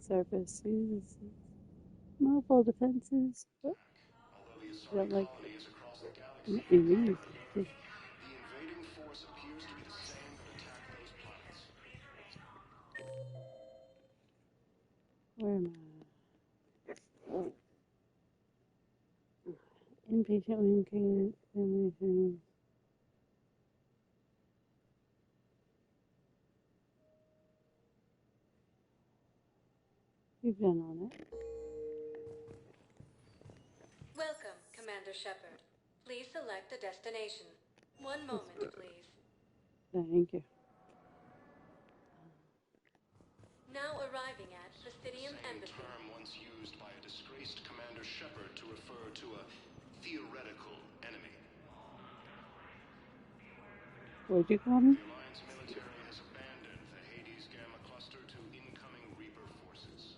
surface uses mobile defenses. Oh, I don't like. Let me read. Where am I? Inpatient wound care examination. We've done all that. Welcome, Commander Shepard. Please select a destination. One moment, please. Thank you. Now arriving at Fastidium Embassy. Term once used by a disgraced Commander Shepard to refer to a theoretical enemy. What'd you call me? The Alliance military has abandoned the Hades Gamma cluster to incoming Reaper forces.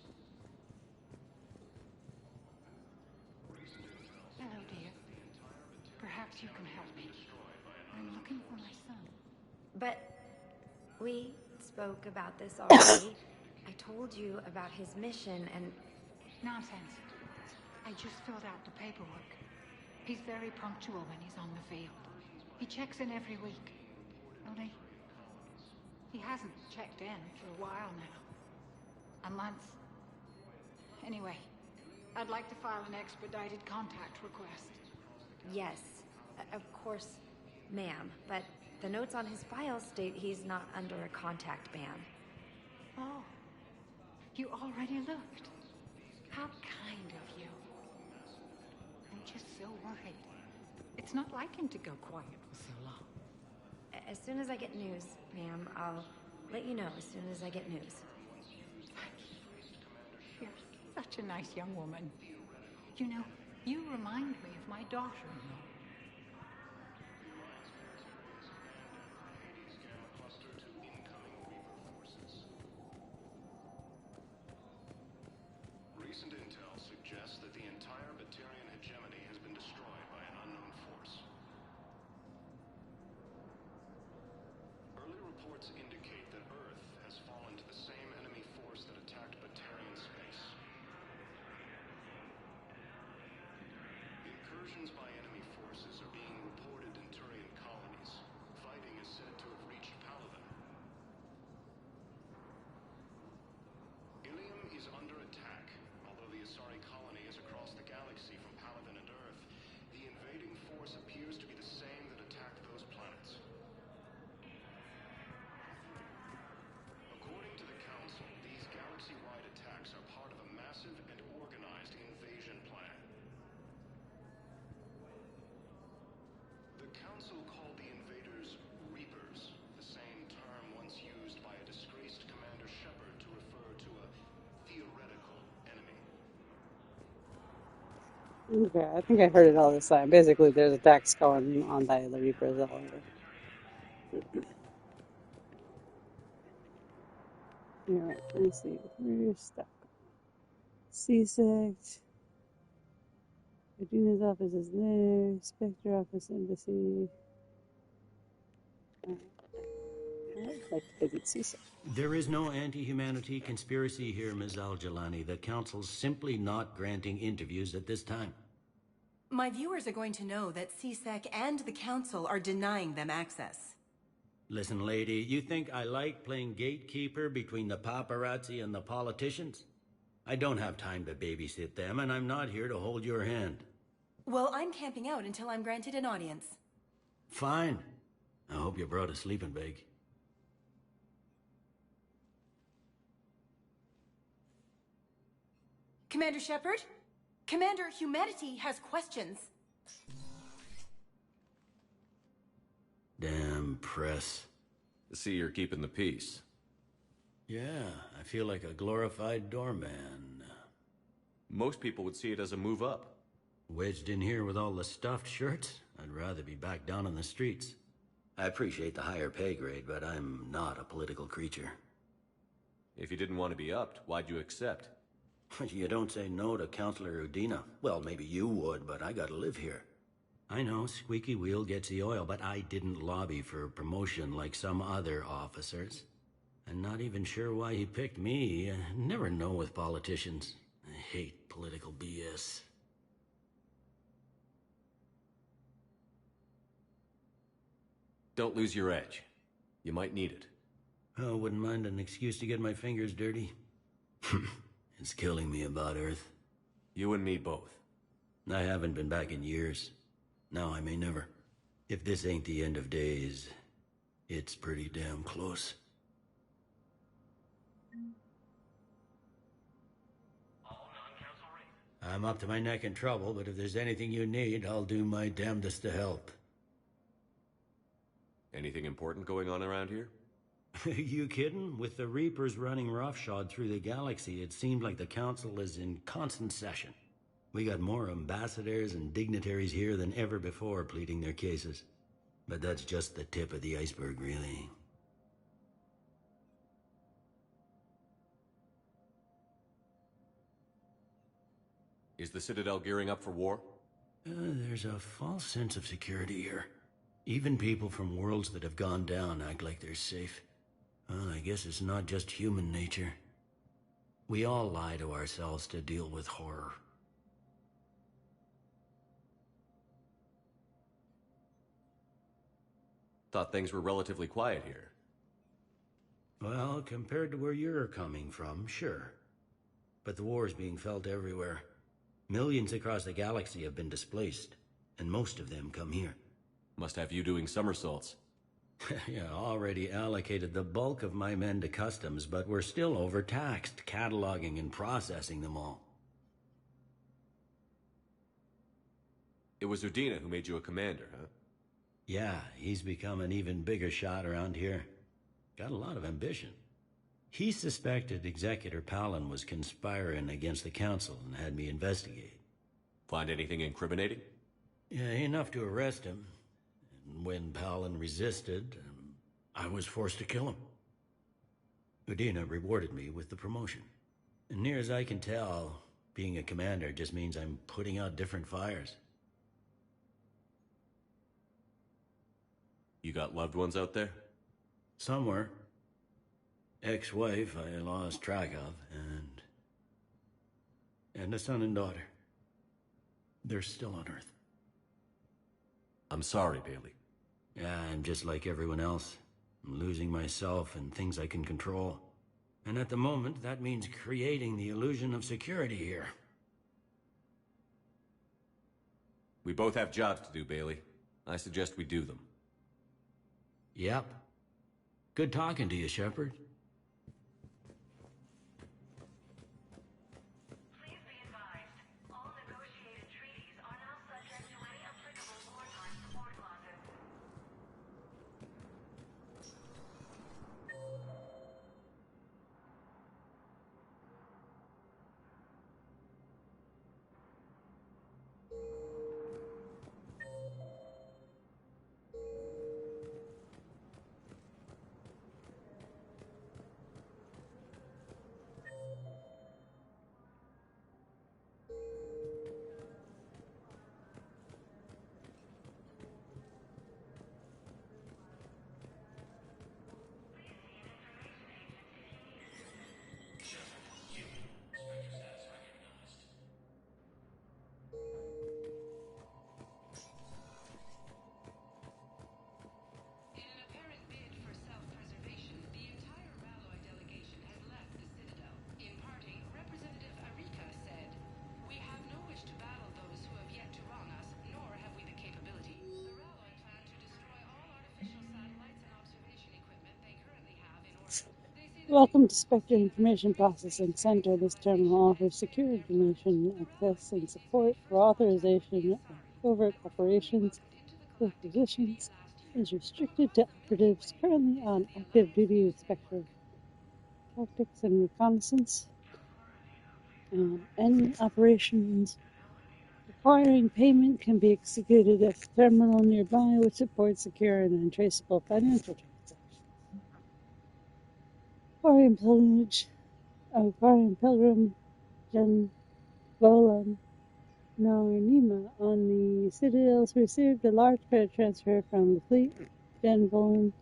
Hello, dear. Perhaps you can help me. I'm looking for my son. But we spoke about this already. I told you about his mission and... Nonsense. I just filled out the paperwork. He's very punctual when he's on the field. He checks in every week. Only, he hasn't checked in for a while now. A month. Anyway, I'd like to file an expedited contact request. Yes, of course, ma'am. But the notes on his file state he's not under a contact ban. Oh, you already looked. How kind of you. I'm just so worried. It's not like him to go quiet for so long. As soon as I get news, ma'am, I'll let you know as soon as I get news. You're such a nice young woman. You know, you remind me of my daughter-in-law. Recent intel suggests that the entire Batarian hegemony has been destroyed by an unknown force. Early reports indicate that Earth has fallen to the same enemy force that attacked Batarian space. Incursions by enemy forces are being reported in Turian colonies. Fighting is said to have reached Paladin. Ilium is under attack. Although the Asari colony is across the galaxy from Paladin and Earth, the invading force appears to be the same that attacked those planets. According to the Council, these galaxy-wide attacks are part of a massive and organized invasion plan. The Council called the invaders Reapers, the same term once used by a disgraced Commander Shepard to refer to a theoretical enemy. Okay, I think I heard it all this time. Basically, there's attacks going on by the Reapers all over. Alright, let's see. We're stuck. C6. Virginia's office is there. Spectre office, embassy. I'd like to visit C6. There is no anti-humanity conspiracy here, Ms. Al-Jalani. The Council's simply not granting interviews at this time. My viewers are going to know that CSEC and the Council are denying them access. Listen, lady, you think I like playing gatekeeper between the paparazzi and the politicians? I don't have time to babysit them, and I'm not here to hold your hand. Well, I'm camping out until I'm granted an audience. Fine. I hope you brought a sleeping bag. Commander Shepard? Commander, humanity has questions. Damn press. See, you're keeping the peace. Yeah, I feel like a glorified doorman. Most people would see it as a move up. Wedged in here with all the stuffed shirts? I'd rather be back down on the streets. I appreciate the higher pay grade, but I'm not a political creature. If you didn't want to be upped, why'd you accept? You don't say no to Counselor Udina. Well, maybe you would, but I gotta live here. I know, squeaky wheel gets the oil, but I didn't lobby for promotion like some other officers. I'm not even sure why he picked me. I never know with politicians. I hate political BS. Don't lose your edge. You might need it. Oh, wouldn't mind an excuse to get my fingers dirty. It's killing me about Earth. You and me both. I haven't been back in years. Now I may never. If this ain't the end of days, it's pretty damn close. I'm up to my neck in trouble, but if there's anything you need, I'll do my damnedest to help. Anything important going on around here? You kidding? With the Reapers running roughshod through the galaxy, it seemed like the Council is in constant session. We got more ambassadors and dignitaries here than ever before pleading their cases. But that's just the tip of the iceberg, really. Is the Citadel gearing up for war? There's a false sense of security here. Even people from worlds that have gone down act like they're safe. Well, I guess it's not just human nature. We all lie to ourselves to deal with horror. Thought things were relatively quiet here. Well, compared to where you're coming from, sure. But the war's being felt everywhere. Millions across the galaxy have been displaced, and most of them come here. Must have you doing somersaults. Yeah, already allocated the bulk of my men to customs, but we're still overtaxed, cataloging and processing them all. It was Udina who made you a commander, huh? Yeah, he's become an even bigger shot around here. Got a lot of ambition. He suspected Executor Palin was conspiring against the Council and had me investigate. Find anything incriminating? Yeah, enough to arrest him. And when Palin resisted, I was forced to kill him. Udina rewarded me with the promotion. And near as I can tell, being a commander just means I'm putting out different fires. You got loved ones out there? Somewhere. Ex-wife I lost track of, and a son and daughter. They're still on Earth. I'm sorry, Bailey. Yeah, I'm just like everyone else. I'm losing myself and things I can control. And at the moment, that means creating the illusion of security here. We both have jobs to do, Bailey. I suggest we do them. Yep. Good talking to you, Shepard. Please be advised, all negotiated treaties are now subject to any applicable wartime support clauses. Welcome to Spectre Information Processing Center. This terminal offers secure information access and support for authorization of covert operations with positions. Is restricted to operatives currently on active duty with Spectre tactics and reconnaissance. Any operations requiring payment can be executed at the terminal nearby, which supports secure and untraceable financial transactions. Aquarium Pillage, Aquarium Pilgrim, Gen Volan, Narnima on the Citadels received a large credit transfer from the fleet. Gen Volan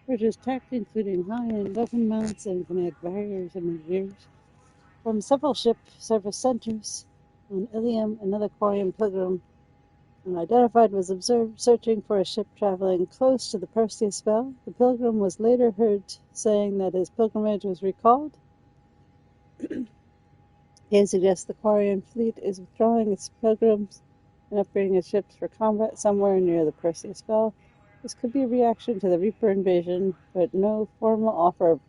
Bridges tech, including high-end weapon mounts and kinetic barriers and engineers from several ship service centers on Ilium. Another Quarian pilgrim unidentified was observed searching for a ship traveling close to the Perseus Belle. The pilgrim was later heard saying that his pilgrimage was recalled. He suggests the Quarian fleet is withdrawing its pilgrims and upgrading its ships for combat somewhere near the Perseus Belle. This could be a reaction to the Reaper invasion, but no formal offer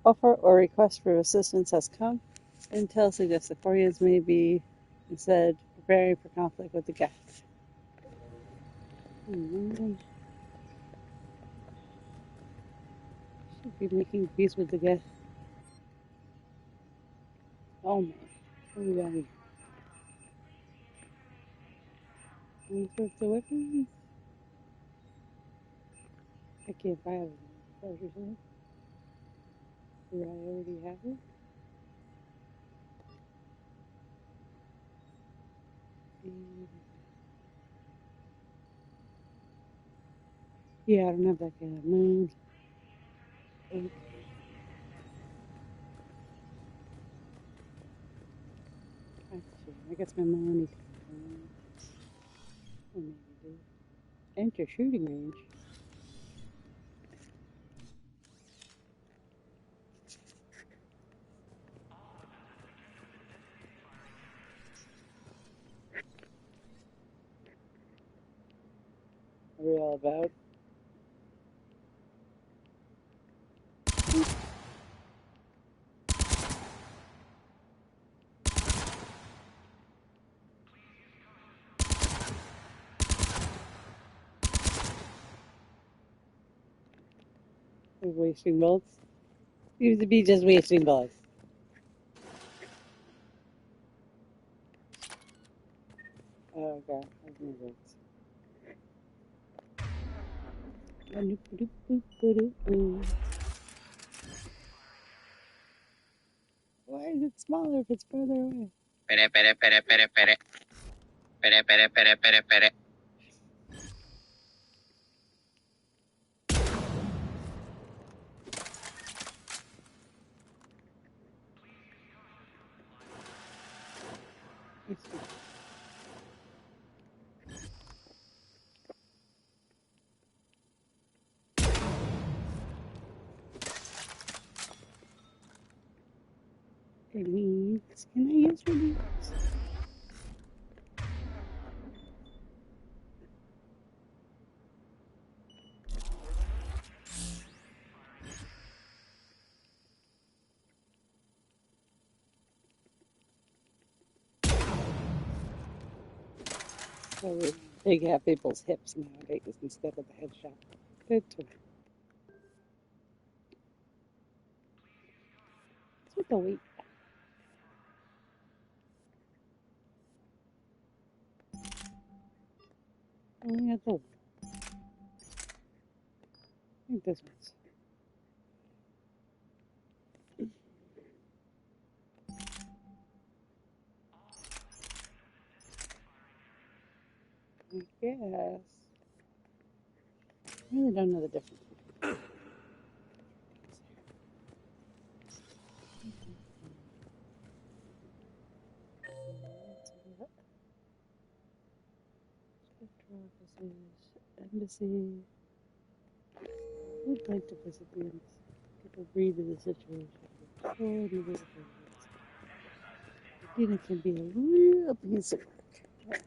or request for assistance has come. Intel suggests the Quarians may be instead preparing for conflict with the Geth. Should be making peace with the Geth. Oh man. What do we got here? All sorts of weapons? I can't buy them. Is that what you're saying? Do I already have it? Yeah, I don't have that kind of money. Okay. I guess my money. Oh, maybe do. Enter shooting range. What are we all about? We're wasting bullets. Seems to be just wasting bullets. Oh god, that's my bullets. Why is it smaller if it's further away? Pere, pere, pere, pere, pere. Pere, pere, pere, pere, pere. Release. Can I use release? So we take out people's hips nowadays instead of the headshot. Good to What's with the weight? Only got the one. I think this one's. I guess. I really don't know the difference. Embassy. Would like to visit the embassy. Get a read of the situation. Explore the visitors. Dina can be a real piece of work.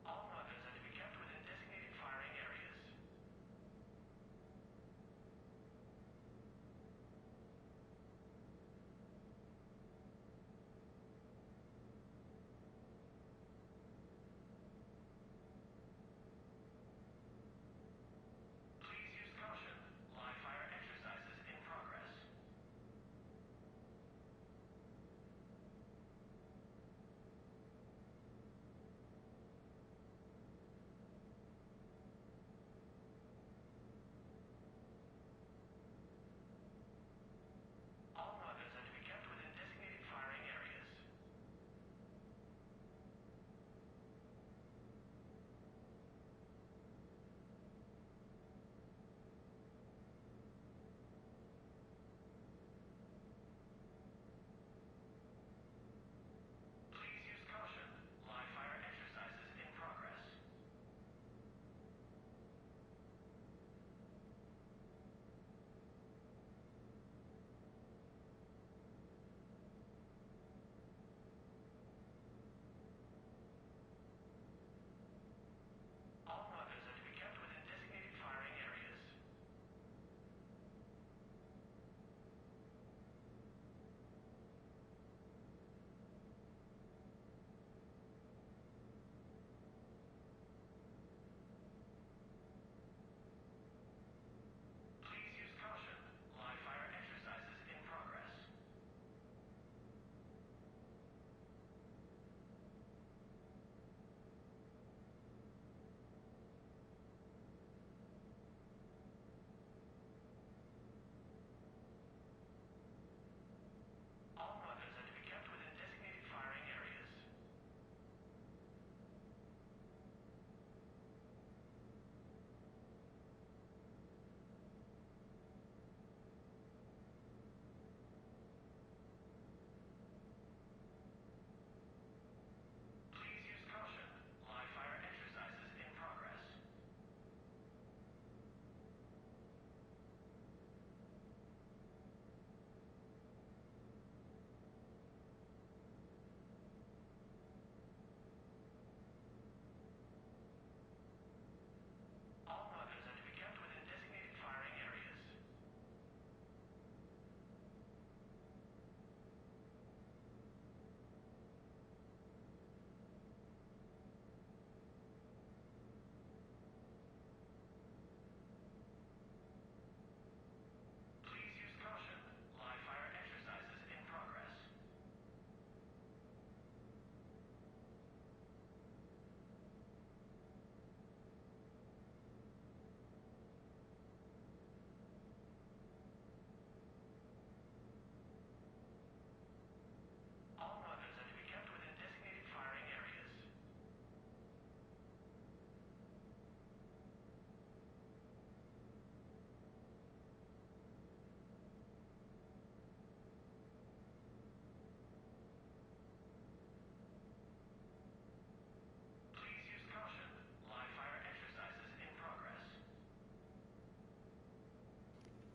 All rockets are to be kept within designated firing areas.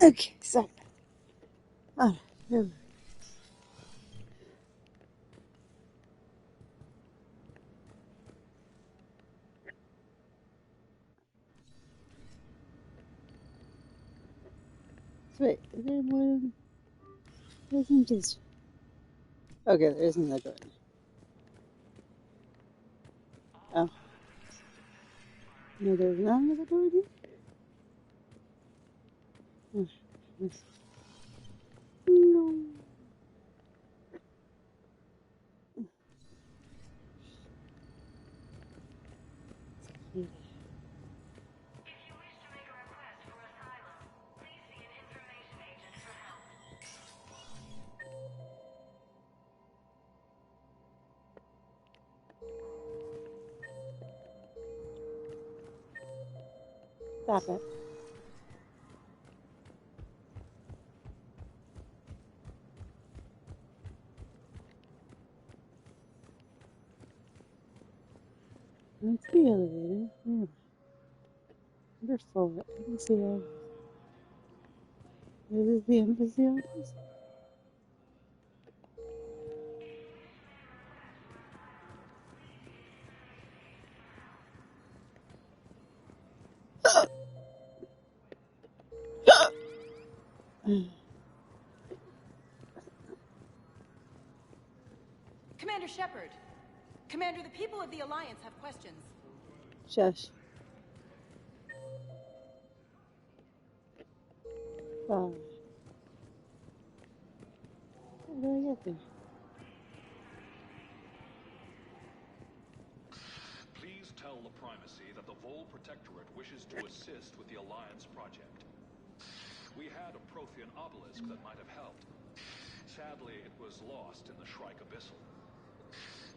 Okay, sorry. Alright, here we go. So wait, is there more than... There isn't just... Okay, there isn't that door. Oh. No, there's not another door here? Oh, goodness. No. Yeah. If you wish to make a request for asylum, please see an information agent for help. Stop it. That's the elevator. Yeah. Number 4. Let me see that. This is the embassy office? Commander Shepard. Commander, the people of the Alliance have questions. Shush. How do I get there? Please tell the Primacy that the Vol Protectorate wishes to assist with the Alliance project. We had a Prothean obelisk that might have helped. Sadly, it was lost in the Shrike Abyssal.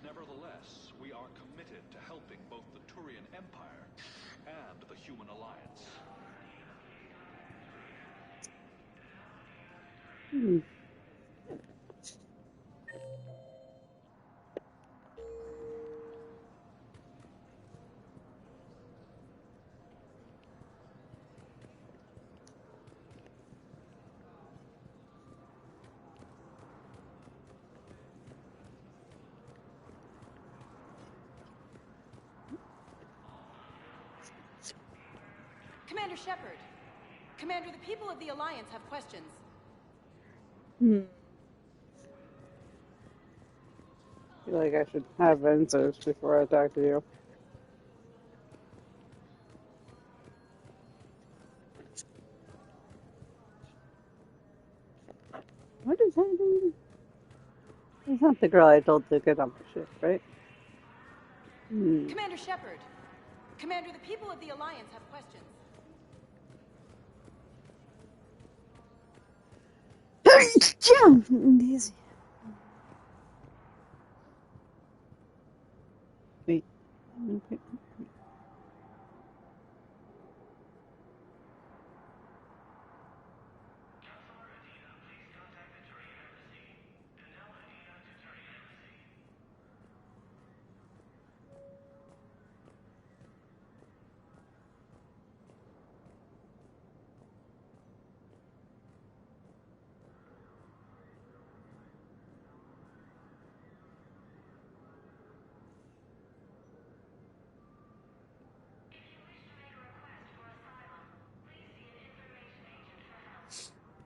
Nevertheless, we are committed to helping both the Turian Empire and the Human Alliance. Commander Shepard. Commander, the people of the Alliance have questions. I feel like I should have answers before I talk to you. What is happening? It's not the girl I told to get on my ship, right? Commander Shepard. Commander, the people of the Alliance have questions. Easy. Wait. Okay.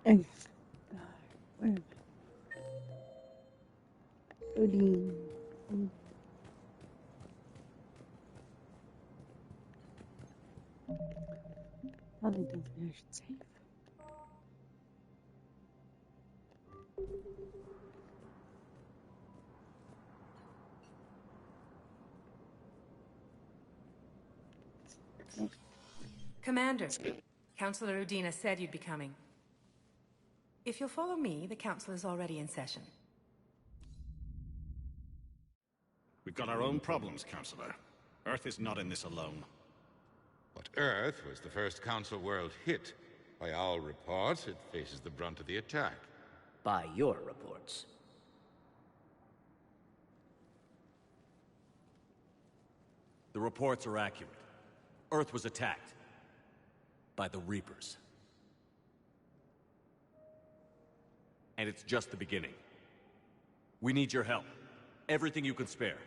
Okay. Where am I? Odin. Probably tells me I should save. Commander, Councillor Udina said you'd be coming. If you'll follow me, the council is already in session. We've got our own problems, Councillor. Earth is not in this alone. But Earth was the first Council world hit. By our reports, it faces the brunt of the attack. By your reports. The reports are accurate. Earth was attacked by the Reapers. And it's just the beginning. We need your help. Everything you can spare.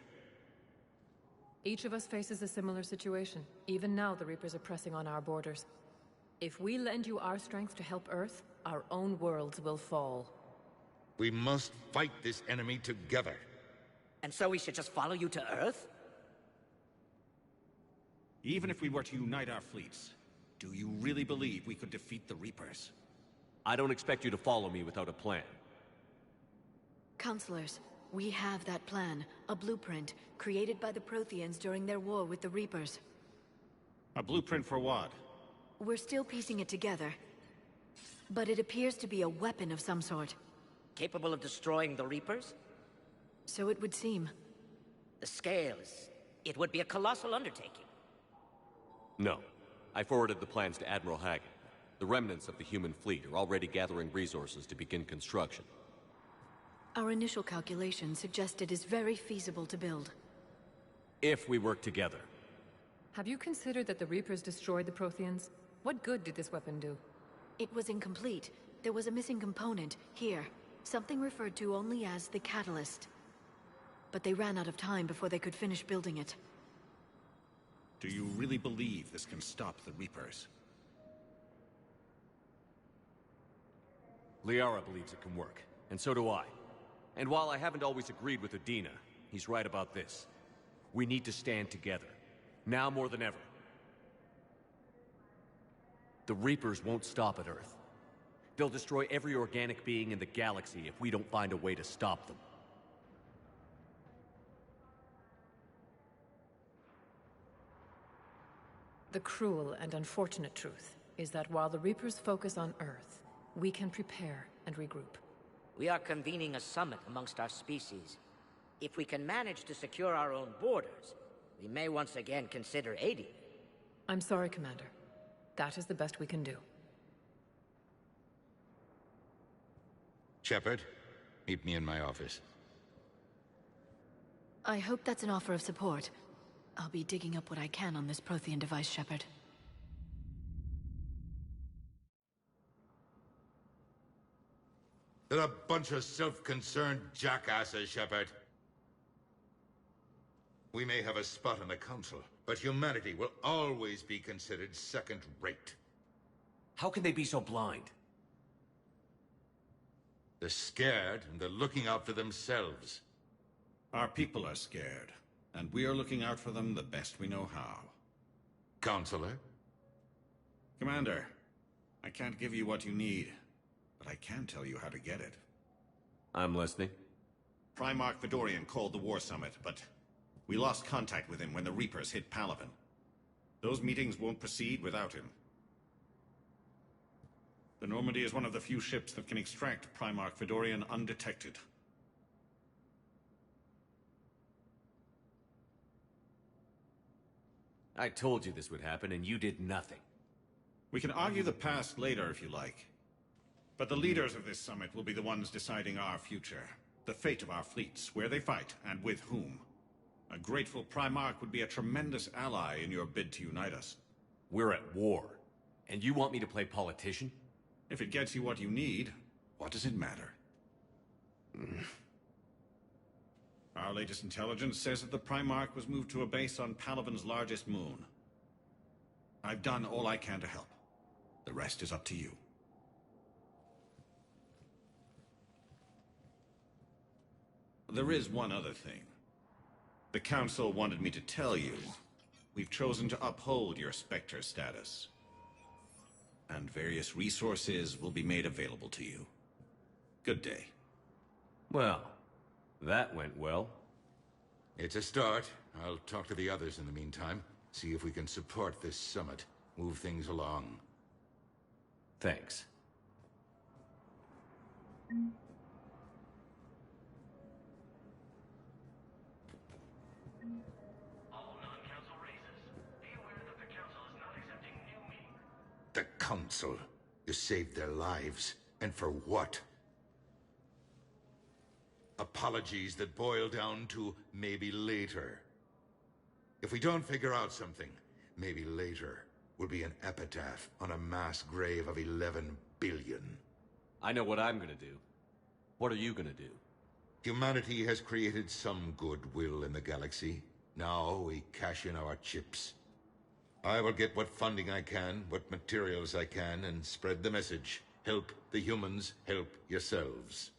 Each of us faces a similar situation. Even now, the Reapers are pressing on our borders. If we lend you our strength to help Earth, our own worlds will fall. We must fight this enemy together. And so we should just follow you to Earth? Even if we were to unite our fleets, do you really believe we could defeat the Reapers? I don't expect you to follow me without a plan. Counselors, we have that plan. A blueprint, created by the Protheans during their war with the Reapers. A blueprint for what? We're still piecing it together. But it appears to be a weapon of some sort. Capable of destroying the Reapers? So it would seem. The scales. It would be a colossal undertaking. No. I forwarded the plans to Admiral Hagen. The remnants of the human fleet are already gathering resources to begin construction. Our initial calculations suggest it is very feasible to build. If we work together. Have you considered that the Reapers destroyed the Protheans? What good did this weapon do? It was incomplete. There was a missing component, here. Something referred to only as the catalyst. But they ran out of time before they could finish building it. Do you really believe this can stop the Reapers? Liara believes it can work, and so do I. And while I haven't always agreed with Udina, he's right about this. We need to stand together. Now more than ever. The Reapers won't stop at Earth. They'll destroy every organic being in the galaxy if we don't find a way to stop them. The cruel and unfortunate truth is that while the Reapers focus on Earth, we can prepare and regroup. We are convening a summit amongst our species. If we can manage to secure our own borders, we may once again consider aiding. I'm sorry, Commander. That is the best we can do. Shepard, meet me in my office. I hope that's an offer of support. I'll be digging up what I can on this Prothean device, Shepard. They're a bunch of self-concerned jackasses, Shepard. We may have a spot in the Council, but humanity will always be considered second-rate. How can they be so blind? They're scared, and they're looking out for themselves. Our people are scared, and we are looking out for them the best we know how. Counselor? Commander, I can't give you what you need, but I can tell you how to get it. I'm listening. Primarch Fedorian called the War Summit, but we lost contact with him when the Reapers hit Palaven. Those meetings won't proceed without him. The Normandy is one of the few ships that can extract Primarch Fedorian undetected. I told you this would happen, and you did nothing. We can argue the past later if you like. But the leaders of this summit will be the ones deciding our future. The fate of our fleets, where they fight, and with whom. A grateful Primarch would be a tremendous ally in your bid to unite us. We're at war. And you want me to play politician? If it gets you what you need, what does it matter? Our latest intelligence says that the Primarch was moved to a base on Palaven's largest moon. I've done all I can to help. The rest is up to you. There is one other thing. The Council wanted me to tell you, we've chosen to uphold your Spectre status. And various resources will be made available to you. Good day. Well, that went well. It's a start. I'll talk to the others in the meantime. See if we can support this summit. Move things along. Thanks. All non-council races, be aware that the council is not accepting new meetings. The Council. You saved their lives. And for what? Apologies that boil down to maybe later. If we don't figure out something, maybe later will be an epitaph on a mass grave of 11 billion. I know what I'm gonna do. What are you gonna do? Humanity has created some goodwill in the galaxy. Now we cash in our chips. I will get what funding I can, what materials I can, and spread the message. Help the humans, help yourselves.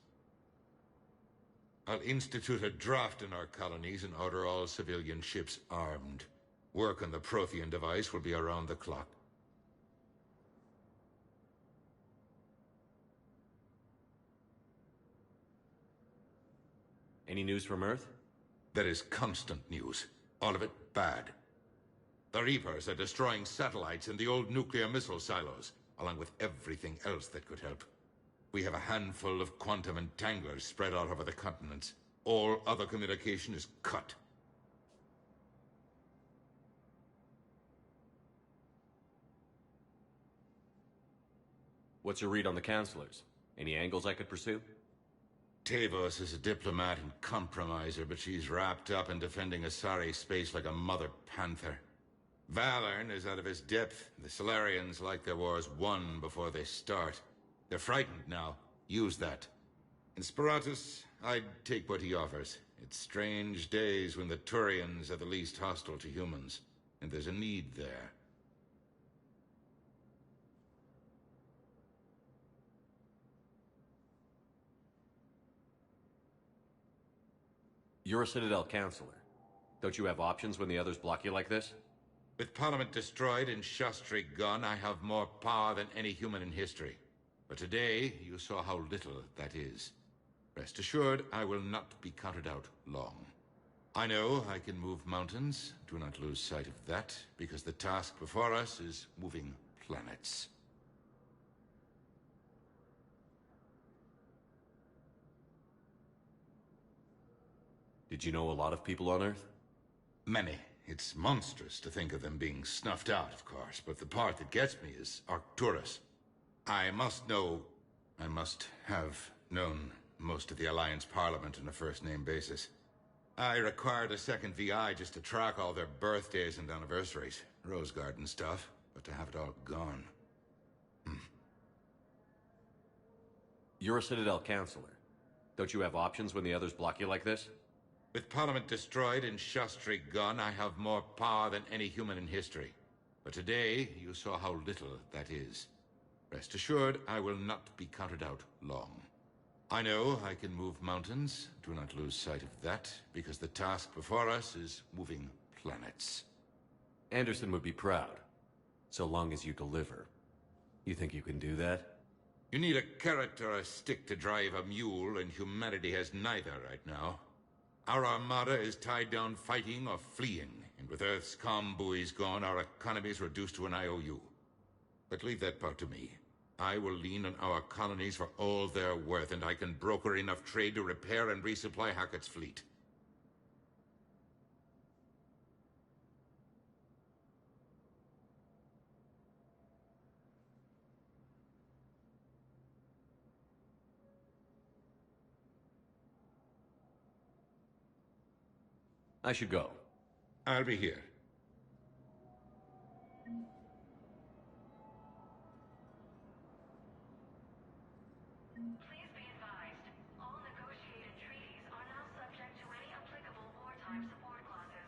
I'll institute a draft in our colonies and order all civilian ships armed. Work on the Prothean device will be around the clock. Any news from Earth? There is constant news. All of it bad. The Reapers are destroying satellites and the old nuclear missile silos, along with everything else that could help. We have a handful of quantum entanglers spread out over the continents. All other communication is cut. What's your read on the counselors? Any angles I could pursue? Tavos is a diplomat and compromiser, but she's wrapped up in defending Asari space like a mother panther. Valern is out of his depth. The Solarians like their wars won before they start. They're frightened now. Use that. In Sparatus, I'd take what he offers. It's strange days when the Turians are the least hostile to humans, and there's a need there. You're a Citadel counselor. Don't you have options when the others block you like this? With Parliament destroyed and Shastri gone, I have more power than any human in history. But today, you saw how little that is. Rest assured, I will not be counted out long. I know I can move mountains. Do not lose sight of that, because the task before us is moving planets. Did you know a lot of people on Earth? Many. It's monstrous to think of them being snuffed out, of course, but the part that gets me is Arcturus. I must have known most of the Alliance Parliament on a first-name basis. I required a second VI just to track all their birthdays and anniversaries. Rose Garden stuff, but to have it all gone. You're a Citadel counselor. Don't you have options when the others block you like this? With Parliament destroyed and Shastri gone, I have more power than any human in history. But today, you saw how little that is. Rest assured, I will not be counted out long. I know I can move mountains. Do not lose sight of that, because the task before us is moving planets. Anderson would be proud, so long as you deliver. You think you can do that? You need a carrot or a stick to drive a mule, and humanity has neither right now. Our armada is tied down fighting or fleeing, and with Earth's comm buoys gone, our economy is reduced to an IOU. But leave that part to me. I will lean on our colonies for all they're worth, and I can broker enough trade to repair and resupply Hackett's fleet. I should go. I'll be here. Please be advised, all negotiated treaties are now subject to any applicable wartime support clauses.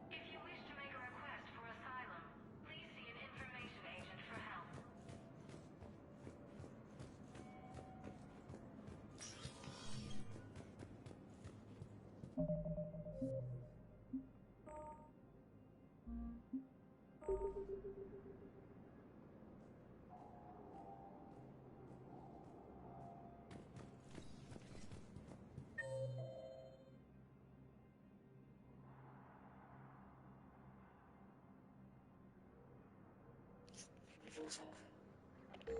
If you wish to make a request for asylum, please see an information agent for help.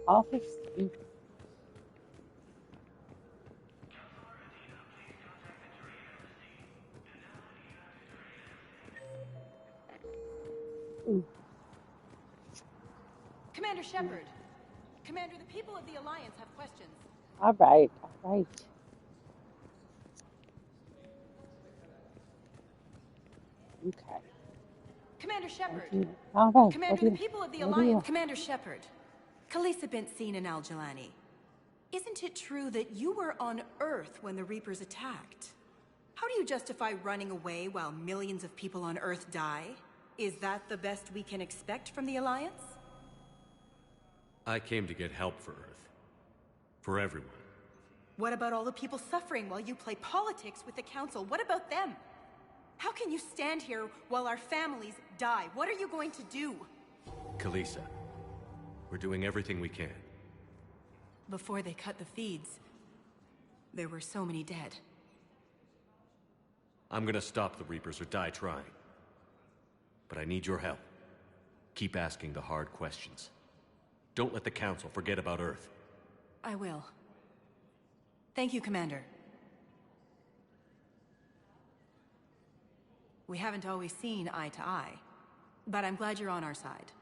Office. Commander Shepard, Commander, the people of the Alliance have questions. All right, all right. Okay. Commander Shepard. All right. Commander, the people of the What do you Alliance. want? Commander Shepard. Kalisa bint Seen and Al-Jalani. Isn't it true that you were on Earth when the Reapers attacked? How do you justify running away while millions of people on Earth die? Is that the best we can expect from the Alliance? I came to get help for Earth. For everyone. What about all the people suffering while you play politics with the Council? What about them? How can you stand here while our families die? What are you going to do? Kalisa, we're doing everything we can. Before they cut the feeds, there were so many dead. I'm gonna stop the Reapers or die trying. But I need your help. Keep asking the hard questions. Don't let the Council forget about Earth. I will. Thank you, Commander. We haven't always seen eye to eye, but I'm glad you're on our side.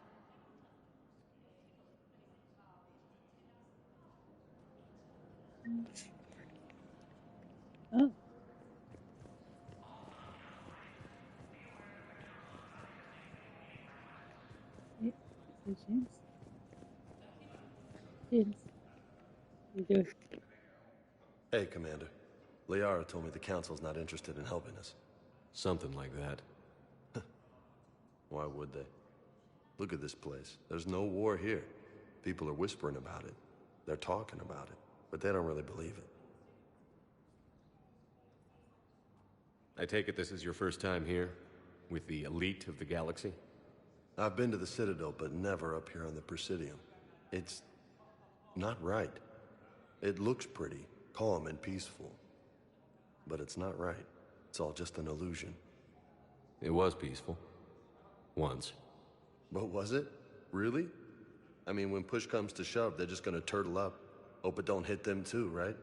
Oh. Hey, James. James. You doing? Hey, Commander. Liara told me the Council's not interested in helping us. Something like that. Why would they? Look at this place. There's no war here. People are whispering about it. They're talking about it, but they don't really believe it. I take it this is your first time here? With the elite of the galaxy? I've been to the Citadel, but never up here on the Presidium. It's not right. It looks pretty, calm and peaceful. But it's not right. It's all just an illusion. It was peaceful. Once. But was it? Really? I mean, when push comes to shove, they're just gonna turtle up. Hope it don't hit them too, right?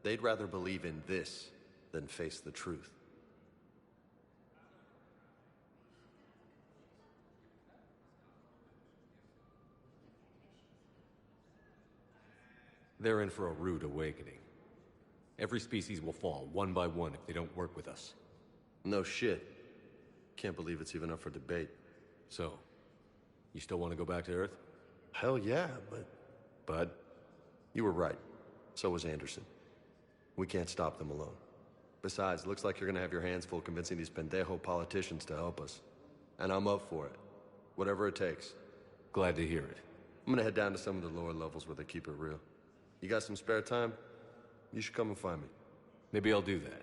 They'd rather believe in this than face the truth. They're in for a rude awakening. Every species will fall, one by one, if they don't work with us. No shit. Can't believe it's even up for debate. So, you still want to go back to Earth? Hell yeah, but... You were right. So was Anderson. We can't stop them alone. Besides, looks like you're gonna have your hands full convincing these pendejo politicians to help us. And I'm up for it. Whatever it takes. Glad to hear it. I'm gonna head down to some of the lower levels where they keep it real. You got some spare time? You should come and find me. Maybe I'll do that.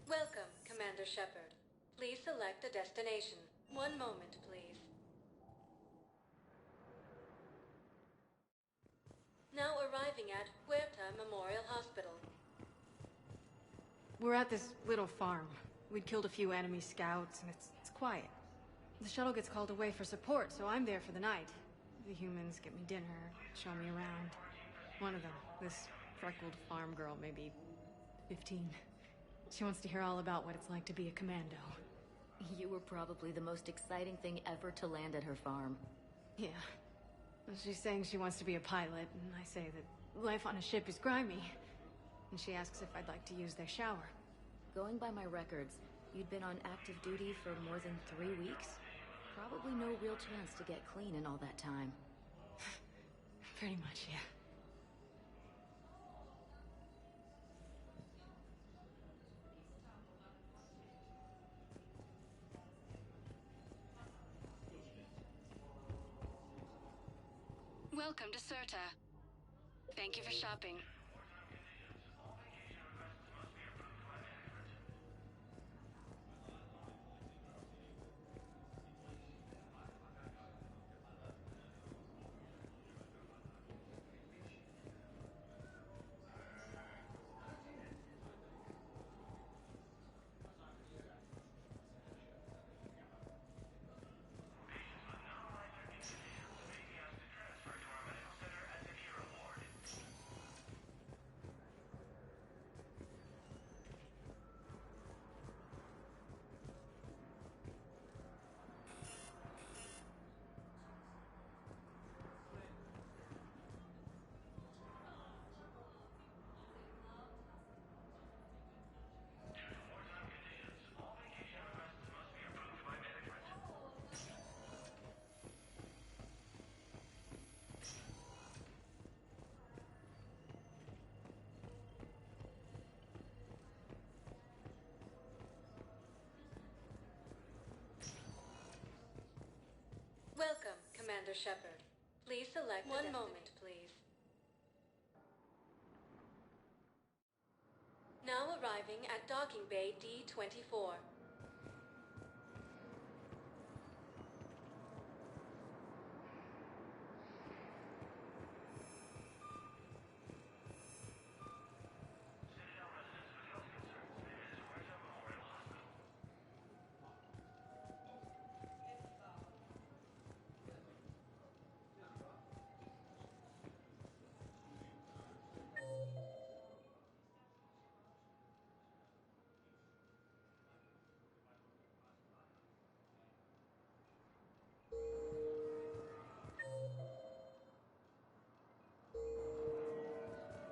Welcome, Commander Shepard. Please select a destination. One moment, please. Now arriving at Huerta Memorial Hospital. We're at this little farm. We'd killed a few enemy scouts, and it's quiet. The shuttle gets called away for support, so I'm there for the night. The humans get me dinner, show me around. One of them, this freckled farm girl, maybe 15. She wants to hear all about what it's like to be a commando. You were probably the most exciting thing ever to land at her farm. Yeah. She's saying she wants to be a pilot, and I say that life on a ship is grimy. And she asks if I'd like to use their shower. Going by my records, you'd been on active duty for more than 3 weeks. Probably no real chance to get clean in all that time. Pretty much, yeah. Welcome to Serta. Thank you for shopping. Commander Shepard. Please select one moment, please. Now arriving at docking bay D-24.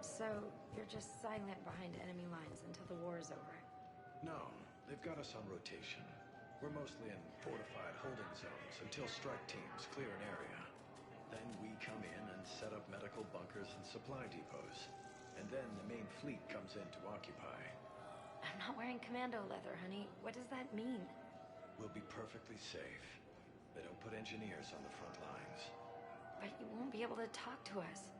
So, you're just silent behind enemy lines until the war is over? No, they've got us on rotation. We're mostly in fortified holding zones until strike teams clear an area. Then we come in and set up medical bunkers and supply depots. And then the main fleet comes in to occupy. I'm not wearing commando leather, honey. What does that mean? We'll be perfectly safe. They don't put engineers on the front lines. But you won't be able to talk to us.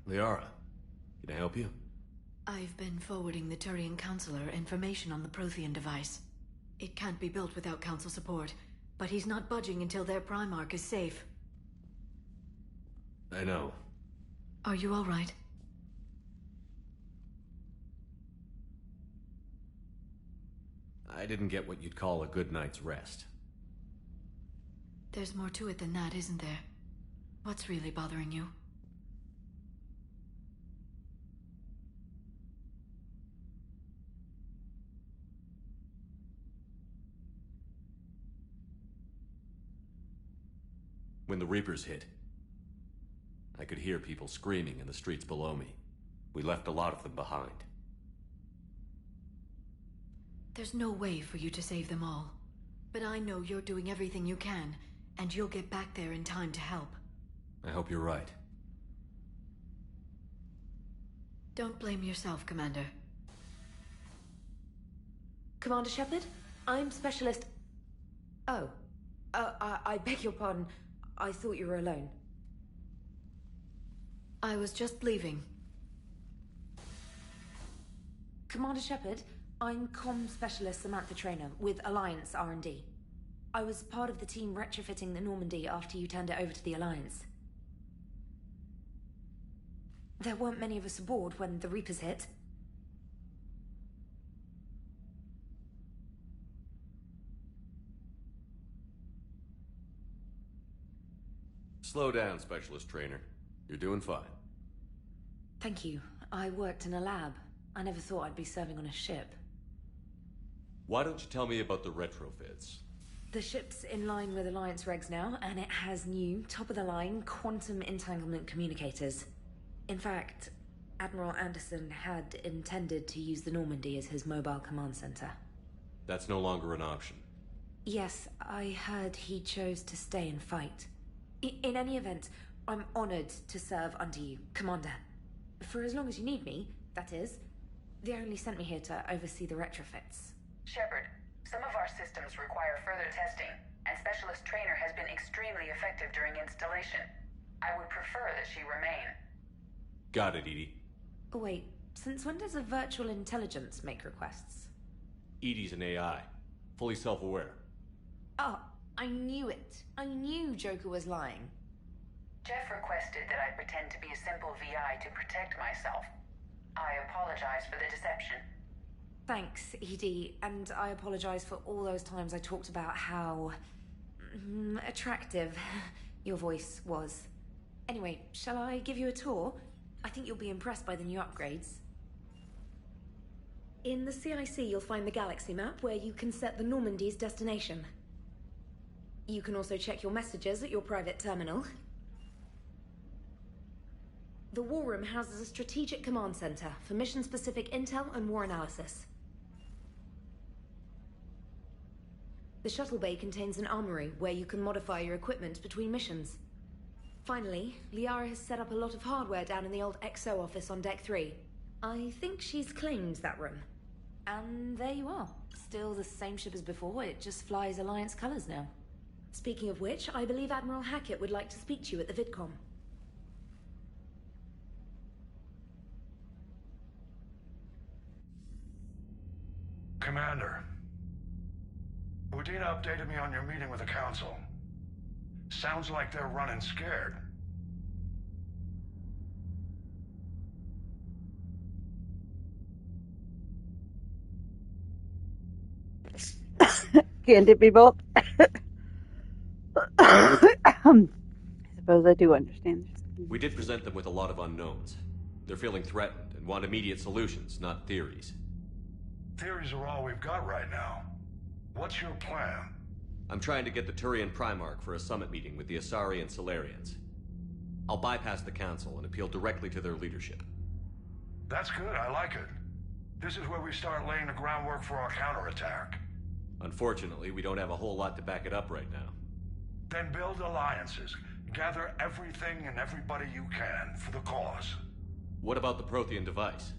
Liara, can I help you? I've been forwarding the Turian Counselor information on the Prothean device. It can't be built without Council support, but he's not budging until their Primarch is safe. I know. Are you all right? I didn't get what you'd call a good night's rest. There's more to it than that, isn't there? What's really bothering you? When the Reapers hit, I could hear people screaming in the streets below me. We left a lot of them behind. There's no way for you to save them all. But I know you're doing everything you can, and you'll get back there in time to help. I hope you're right. Don't blame yourself, Commander. Commander Shepard, I'm Specialist... Oh. I beg your pardon. I thought you were alone. I was just leaving. Commander Shepard, I'm Comm Specialist Samantha Traynor with Alliance R&D. I was part of the team retrofitting the Normandy after you turned it over to the Alliance. There weren't many of us aboard when the Reapers hit. Slow down, Specialist Trainer. You're doing fine. Thank you. I worked in a lab. I never thought I'd be serving on a ship. Why don't you tell me about the retrofits? The ship's in line with Alliance regs now, and it has new, top-of-the-line, quantum entanglement communicators. In fact, Admiral Anderson had intended to use the Normandy as his mobile command center. That's no longer an option. Yes, I heard he chose to stay and fight. In any event, I'm honored to serve under you, Commander. For as long as you need me, that is. They only sent me here to oversee the retrofits. Shepard, some of our systems require further testing, and Specialist Trainer has been extremely effective during installation. I would prefer that she remain. Got it, EDI. Wait, since when does a virtual intelligence make requests? EDI's an AI. Fully self-aware. Oh, I knew it. I knew Joker was lying. Jeff requested that I pretend to be a simple VI to protect myself. I apologize for the deception. Thanks, ED, and I apologize for all those times I talked about how... attractive your voice was. Anyway, shall I give you a tour? I think you'll be impressed by the new upgrades. In the CIC, you'll find the galaxy map where you can set the Normandy's destination. You can also check your messages at your private terminal. The War Room houses a strategic command center for mission-specific intel and war analysis. The shuttle bay contains an armory where you can modify your equipment between missions. Finally, Liara has set up a lot of hardware down in the old XO office on Deck 3. I think she's claimed that room. And there you are. Still the same ship as before, it just flies Alliance colors now. Speaking of which, I believe Admiral Hackett would like to speak to you at the VidCom. Commander, Udina updated me on your meeting with the Council. Sounds like they're running scared. Can't it be both? Suppose I do understand. We did present them with a lot of unknowns. They're feeling threatened and want immediate solutions, not theories. Theories are all we've got right now. What's your plan? I'm trying to get the Turian Primarch for a summit meeting with the Asari and Solarians. I'll bypass the Council and appeal directly to their leadership. That's good, I like it. This is where we start laying the groundwork for our counterattack. Unfortunately, we don't have a whole lot to back it up right now. Then build alliances. Gather everything and everybody you can for the cause. What about the Prothean device?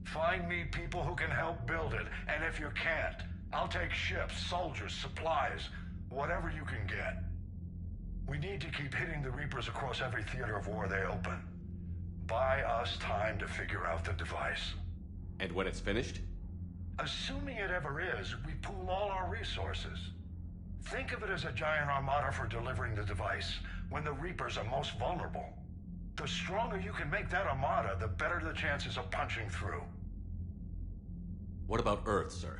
Find me people who can help build it, and if you can't, I'll take ships, soldiers, supplies, whatever you can get. We need to keep hitting the Reapers across every theater of war they open. Buy us time to figure out the device. And when it's finished? Assuming it ever is, we pool all our resources. Think of it as a giant armada for delivering the device when the Reapers are most vulnerable. The stronger you can make that armada, the better the chances of punching through. What about Earth, sir?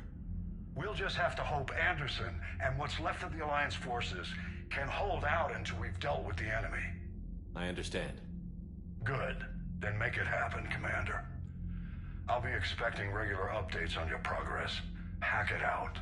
We'll just have to hope Anderson and what's left of the Alliance forces can hold out until we've dealt with the enemy. I understand. Good. Then make it happen, Commander. I'll be expecting regular updates on your progress. Hack it out.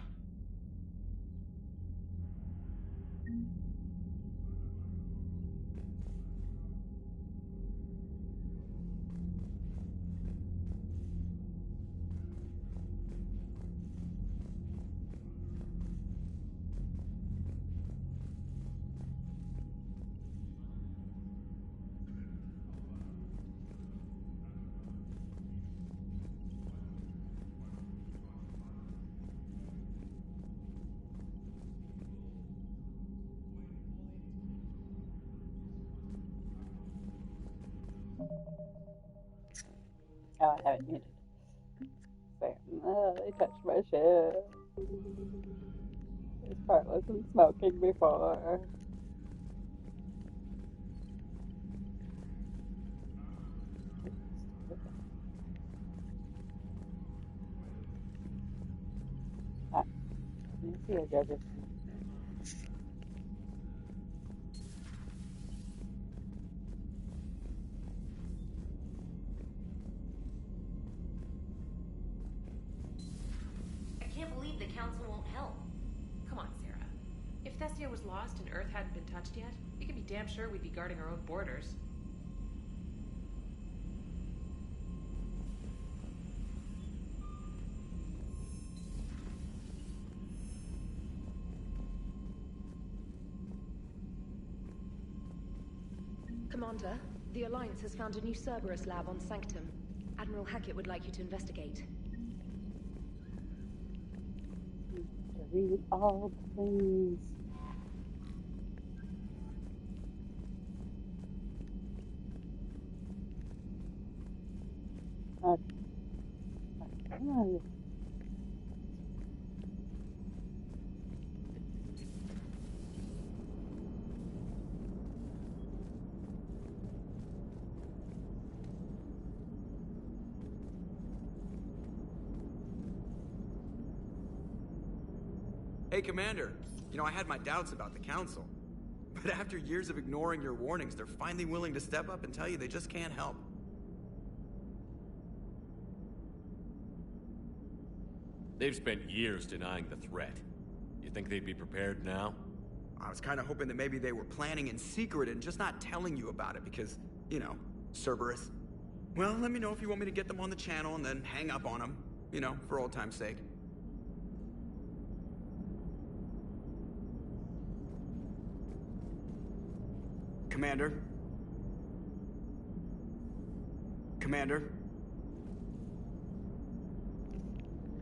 Oh, I haven't muted. They touched my shit. This part wasn't smoking before. Ah, let me see a judge. I can't believe the council won't help. Come on, Sarah. If Thessia was lost and Earth hadn't been touched yet, you can be damn sure we'd be guarding our own borders. Commander, the Alliance has found a new Cerberus lab on Sanctum. Admiral Hackett would like you to investigate. To read all the things. Come on. Hey, Commander. You know, I had my doubts about the Council. But after years of ignoring your warnings, they're finally willing to step up and tell you they just can't help. They've spent years denying the threat. You think they'd be prepared now? I was kind of hoping that maybe they were planning in secret and just not telling you about it because, you know, Cerberus. Well, let me know if you want me to get them on the channel and then hang up on them, you know, for old time's sake. Commander? Commander?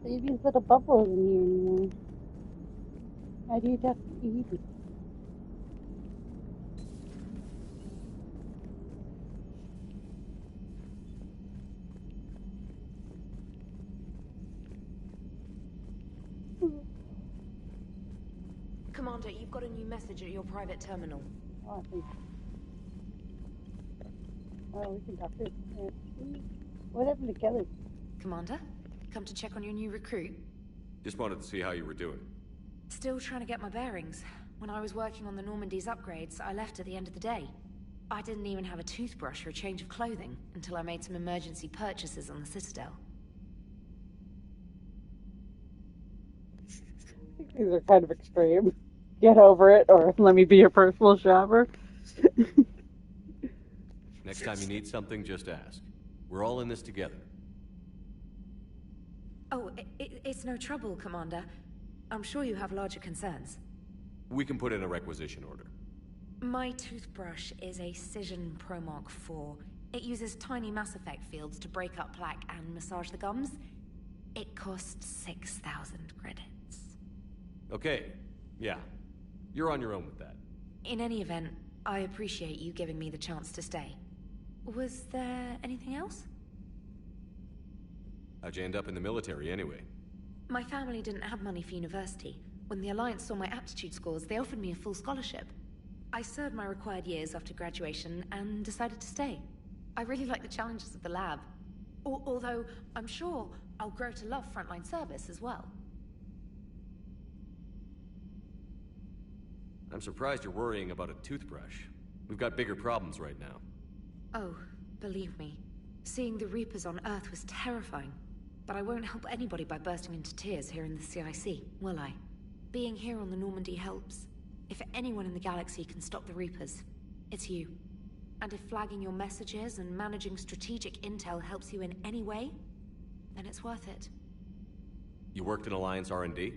Leave these little bubbles in here anymore. Why do you have to eat it? Commander, you've got a new message at your private terminal. Oh, I think. Oh, we can talk to it. What happened to Kelly? Commander, come to check on your new recruit. Just wanted to see how you were doing. Still trying to get my bearings. When I was working on the Normandy's upgrades, I left at the end of the day. I didn't even have a toothbrush or a change of clothing until I made some emergency purchases on the Citadel. These are kind of extreme. Get over it, or let me be your personal shopper. Next time you need something, just ask. We're all in this together. Oh, it's no trouble, Commander. I'm sure you have larger concerns. We can put in a requisition order. My toothbrush is a Cision Pro Mark IV. It uses tiny Mass Effect fields to break up plaque and massage the gums. It costs 6,000 credits. Okay, yeah. You're on your own with that. In any event, I appreciate you giving me the chance to stay. Was there anything else? How'd you end up in the military anyway? My family didn't have money for university. When the Alliance saw my aptitude scores, they offered me a full scholarship. I served my required years after graduation and decided to stay. I really like the challenges of the lab. Although, I'm sure I'll grow to love frontline service as well. I'm surprised you're worrying about a toothbrush. We've got bigger problems right now. Oh, believe me. Seeing the Reapers on Earth was terrifying. But I won't help anybody by bursting into tears here in the CIC, will I? Being here on the Normandy helps. If anyone in the galaxy can stop the Reapers, it's you. And if flagging your messages and managing strategic intel helps you in any way, then it's worth it. You worked in Alliance R&D?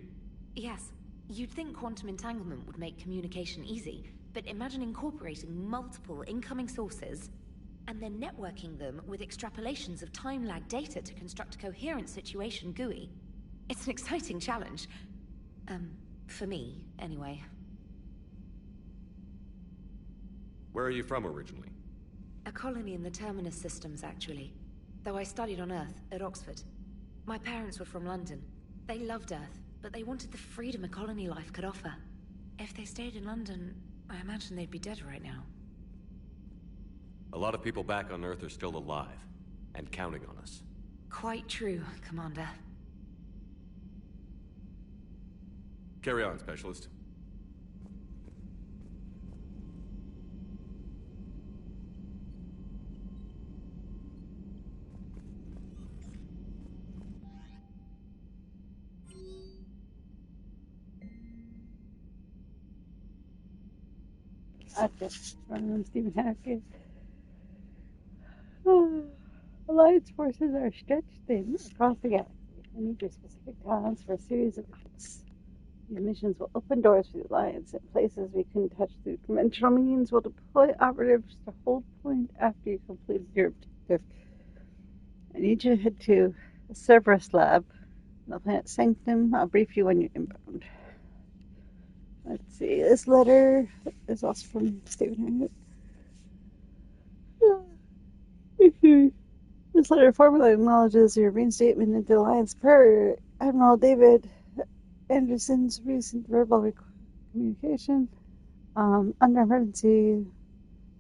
Yes. You'd think quantum entanglement would make communication easy, but imagine incorporating multiple incoming sources and then networking them with extrapolations of time-lag data to construct a coherent situation GUI. It's an exciting challenge. For me, anyway. Where are you from originally? A colony in the Terminus systems, actually. though I studied on Earth at Oxford. My parents were from London. They loved Earth, but they wanted the freedom a colony life could offer. If they stayed in London, I imagine they'd be dead right now. A lot of people back on Earth are still alive, and counting on us. Quite true, Commander. Carry on, Specialist. Okay, I'm Stephen Hackett. Alliance forces are stretched thin across the galaxy and need your specific talents for a series of missions. These missions will open doors for the Alliance in places we couldn't touch through conventional means. Will deploy operatives to hold point after you complete your objective. I need you to head to the Cerberus lab on the planet Sanctum. I'll brief you when you're inbound. Let's see, this letter is also from Stephen Hackett. This letter formally acknowledges your reinstatement into the Alliance per Admiral David Anderson's recent verbal communication. Under emergency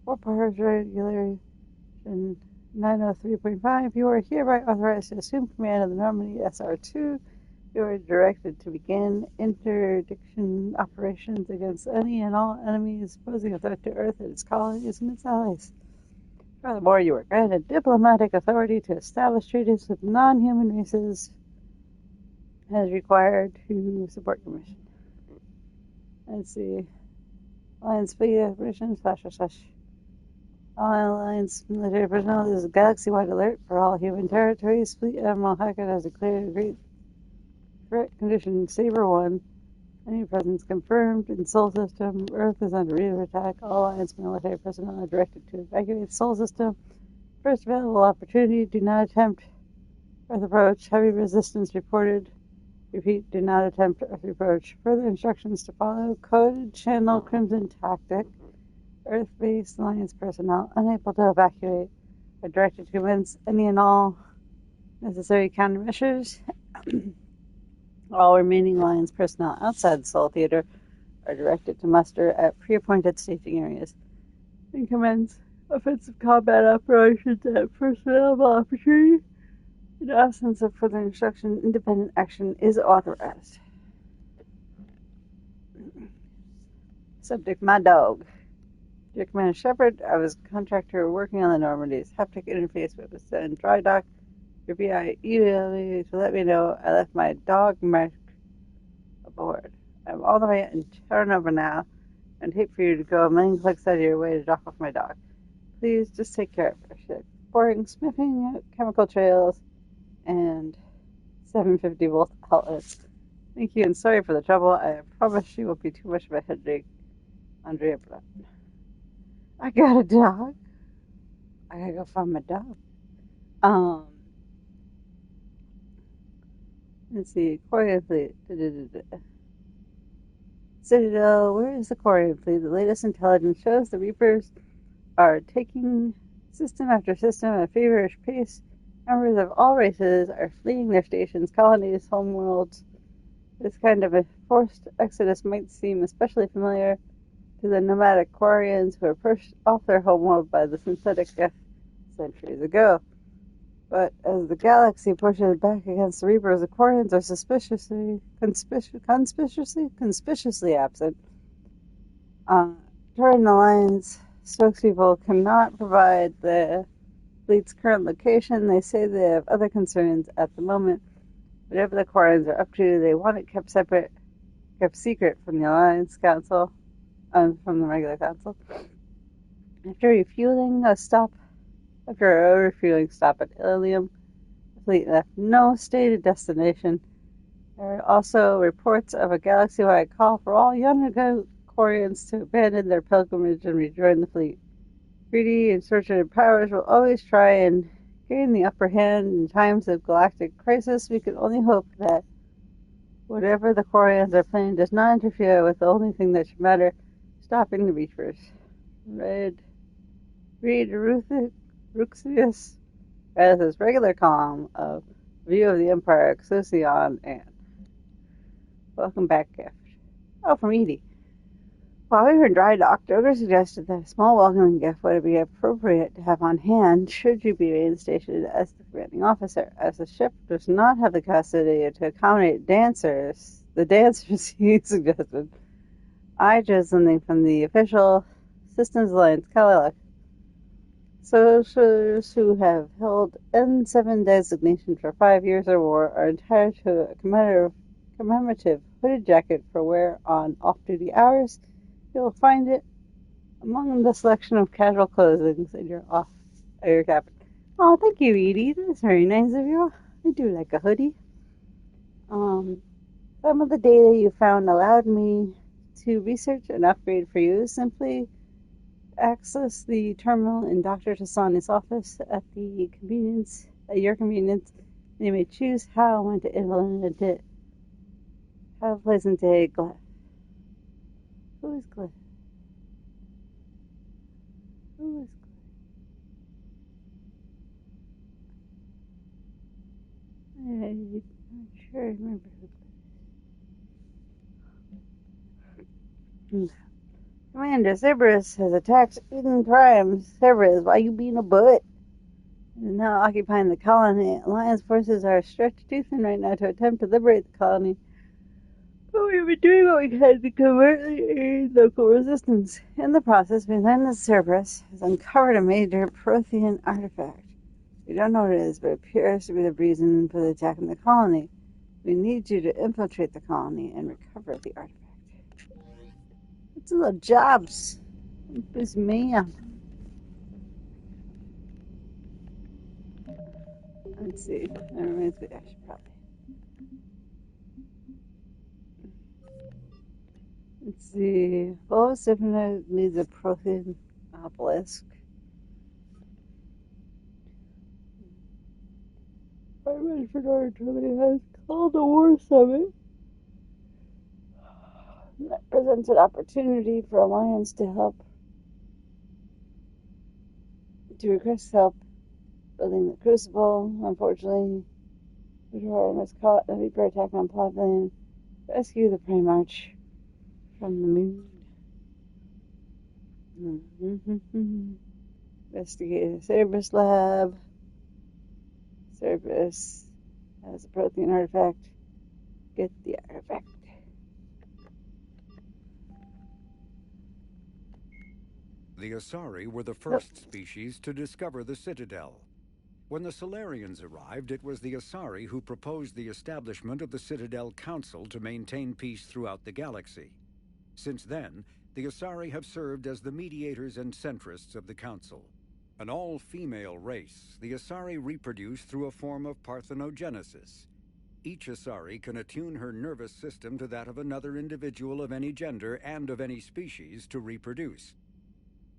warpowers regulation 903.5, you are hereby authorized to assume command of the Normandy SR-2. You are directed to begin interdiction operations against any and all enemies posing a threat to Earth and its colonies and its allies. Furthermore, you are granted diplomatic authority to establish treaties with non-human races as required to support your mission. Let's see. Alliance fleet operations, / All Alliance military personnel. This is a galaxy-wide alert for all human territories. Fleet Admiral Hackett has declared a great threat condition Saber 1. Any presence confirmed in Sol System. Earth is under Reaver attack. All Alliance military personnel are directed to evacuate Sol System. First available opportunity. Do not attempt Earth approach. Heavy resistance reported. Repeat, do not attempt Earth approach. Further instructions to follow. Coded Channel Crimson Tactic. Earth-based Alliance personnel unable to evacuate are directed to commence any and all necessary countermeasures. All remaining Alliance personnel outside the Sol Theater are directed to muster at pre-appointed staging areas and commence offensive combat operations at first available opportunity. In the absence of further instruction, independent action is authorized. Subject, my dog. Dear Commander Shepard, I was a contractor working on the Normandy's haptic interface but was in dry dock. Your BI emailed to let me know I left my dog Mark aboard. I'm all the way in Terranova now and hate for you to go a million clicks out of your way to drop off my dog. Please just take care of her. She's boring, sniffing chemical trails, and 750 volt outlets. Thank you and sorry for the trouble. I promise she won't be too much of a headache. Andrea Blood. I got a dog. I gotta go find my dog. Let's see. Quarian Fleet. Citadel. Where is the Quarian Fleet? The latest intelligence shows the Reapers are taking system after system at a feverish pace. Members of all races are fleeing their stations, colonies, homeworlds. This kind of a forced exodus might seem especially familiar to the nomadic Quarians who were pushed off their homeworld by the synthetic death centuries ago. But as the galaxy pushes back against the Reapers, the Quarians are conspicuously absent. During the Alliance, spokespeople cannot provide the fleet's current location. They say they have other concerns at the moment. Whatever the Quarians are up to, they want it kept secret from the Alliance Council, from the regular Council. After a refueling stop at Ilium, the fleet left no stated destination. There are also reports of a galaxy-wide call for all younger Quarians to abandon their pilgrimage and rejoin the fleet. Greedy, insurgent powers will always try and gain the upper hand in times of galactic crisis. We can only hope that whatever the Quarians are planning does not interfere with the only thing that should matter, stopping the Reapers. Read Ruxius, as his regular column of View of the Empire, Excelsior, and Welcome Back Gift. Oh, from Edie. While we were in dry dock, Doger suggested that a small welcoming gift would be appropriate to have on hand should you be reinstated as the commanding officer. As the ship does not have the capacity to accommodate the dancers he suggested, I chose something from the official Systems Alliance catalog. Soldiers who have held N7 designation for 5 years or more are entitled to a commemorative hooded jacket for wear on off-duty hours. You'll find it among the selection of casual clothing in your cabin. Oh, thank you, Edie. That's very nice of you. I do like a hoodie. Some of the data you found allowed me to research an upgrade for you. Simply access the terminal in Dr. Tassani's office at your convenience. And you may choose how and when to implement it. Have a pleasant day, Glyph. Who is Glyph? Who is Glyph? I'm not sure I remember who Glyph is. Commander, Cerberus has attacked Eden Prime. Cerberus, why you being a butt? And now occupying the colony. Alliance forces are stretched too thin right now to attempt to liberate the colony. But we've been doing what we can to covertly aid local resistance. In the process, we learned that Cerberus has uncovered a major Prothean artifact. We don't know what it is, but it appears to be the reason for the attack on the colony. We need you to infiltrate the colony and recover the artifact. It's a little jobs. This man. Let's see. That reminds me, I should probably. Let's see. Volus definitely needs a Prothean obelisk. Our Fedora Germany has called a war summit. That presents an opportunity for Alliance to request help building the Crucible. Unfortunately, Fedora was caught in a Reaper attack on Podland. Rescue the Primarch from the moon. Investigate the Cerberus lab. Cerberus has a Prothean artifact. Get the artifact. The Asari were the first species to discover the Citadel. When the Solarians arrived, it was the Asari who proposed the establishment of the Citadel Council to maintain peace throughout the galaxy. Since then, the Asari have served as the mediators and centrists of the Council. An all-female race, the Asari reproduce through a form of parthenogenesis. Each Asari can attune her nervous system to that of another individual of any gender and of any species to reproduce.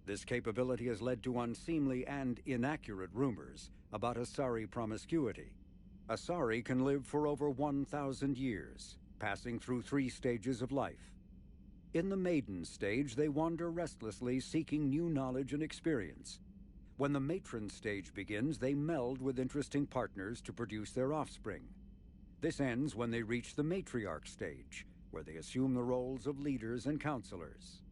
This capability has led to unseemly and inaccurate rumors about Asari promiscuity. Asari can live for over 1,000 years, passing through 3 stages of life. In the maiden stage, they wander restlessly, seeking new knowledge and experience. When the matron stage begins, they meld with interesting partners to produce their offspring. This ends when they reach the matriarch stage, where they assume the roles of leaders and counselors.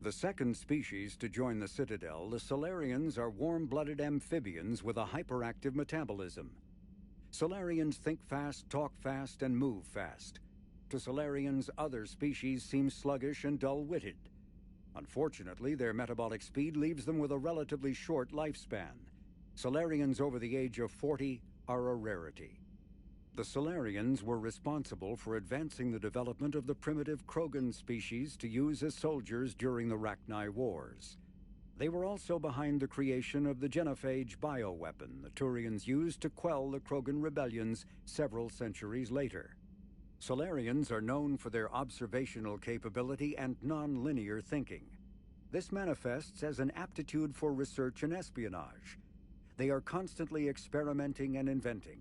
The second species to join the Citadel, the Solarians, are warm-blooded amphibians with a hyperactive metabolism. Solarians think fast, talk fast, and move fast. To Solarians, other species seem sluggish and dull-witted. Unfortunately, their metabolic speed leaves them with a relatively short lifespan. Solarians over the age of 40 are a rarity. The Solarians were responsible for advancing the development of the primitive Krogan species to use as soldiers during the Rachni Wars. They were also behind the creation of the genophage bioweapon the Turians used to quell the Krogan rebellions several centuries later. Solarians are known for their observational capability and non-linear thinking. This manifests as an aptitude for research and espionage. They are constantly experimenting and inventing,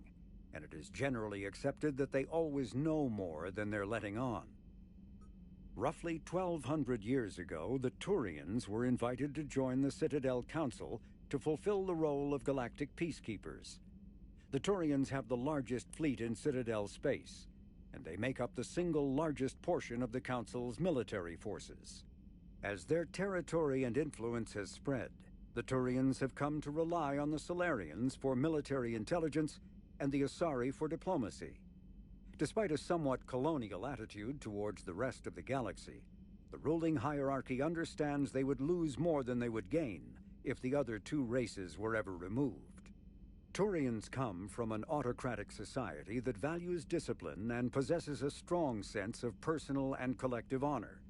and it is generally accepted that they always know more than they're letting on. Roughly 1,200 years ago, the Turians were invited to join the Citadel Council to fulfill the role of galactic peacekeepers. The Turians have the largest fleet in Citadel space, and they make up the single largest portion of the Council's military forces. As their territory and influence has spread, the Turians have come to rely on the Solarians for military intelligence and the Asari for diplomacy. Despite a somewhat colonial attitude towards the rest of the galaxy, the ruling hierarchy understands they would lose more than they would gain if the other two races were ever removed. Turians come from an autocratic society that values discipline and possesses a strong sense of personal and collective honor.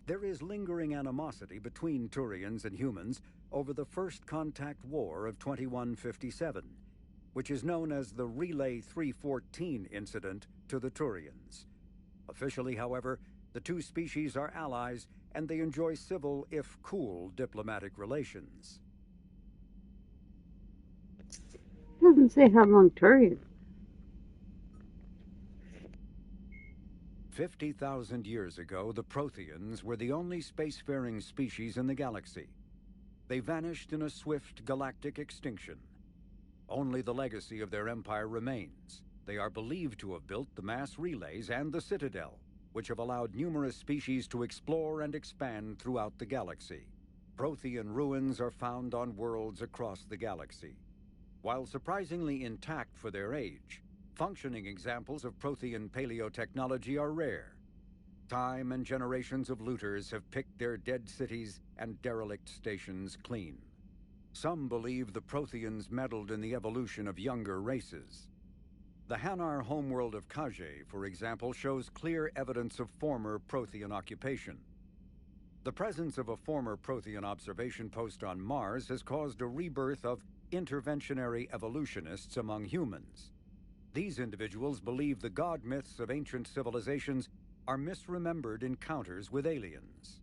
There is lingering animosity between Turians and humans over the First Contact War of 2157, which is known as the Relay 314 incident to the Turians. Officially, however, the two species are allies and they enjoy civil, if cool, diplomatic relations. It doesn't say how long Turian. 50,000 years ago, the Protheans were the only spacefaring species in the galaxy. They vanished in a swift galactic extinction. Only the legacy of their empire remains. They are believed to have built the mass relays and the Citadel, which have allowed numerous species to explore and expand throughout the galaxy. Prothean ruins are found on worlds across the galaxy. While surprisingly intact for their age, functioning examples of Prothean paleotechnology are rare. Time and generations of looters have picked their dead cities and derelict stations clean. Some believe the Protheans meddled in the evolution of younger races. The Hanar homeworld of Khaje, for example, shows clear evidence of former Prothean occupation. The presence of a former Prothean observation post on Mars has caused a rebirth of interventionary evolutionists among humans. These individuals believe the god myths of ancient civilizations are misremembered encounters with aliens.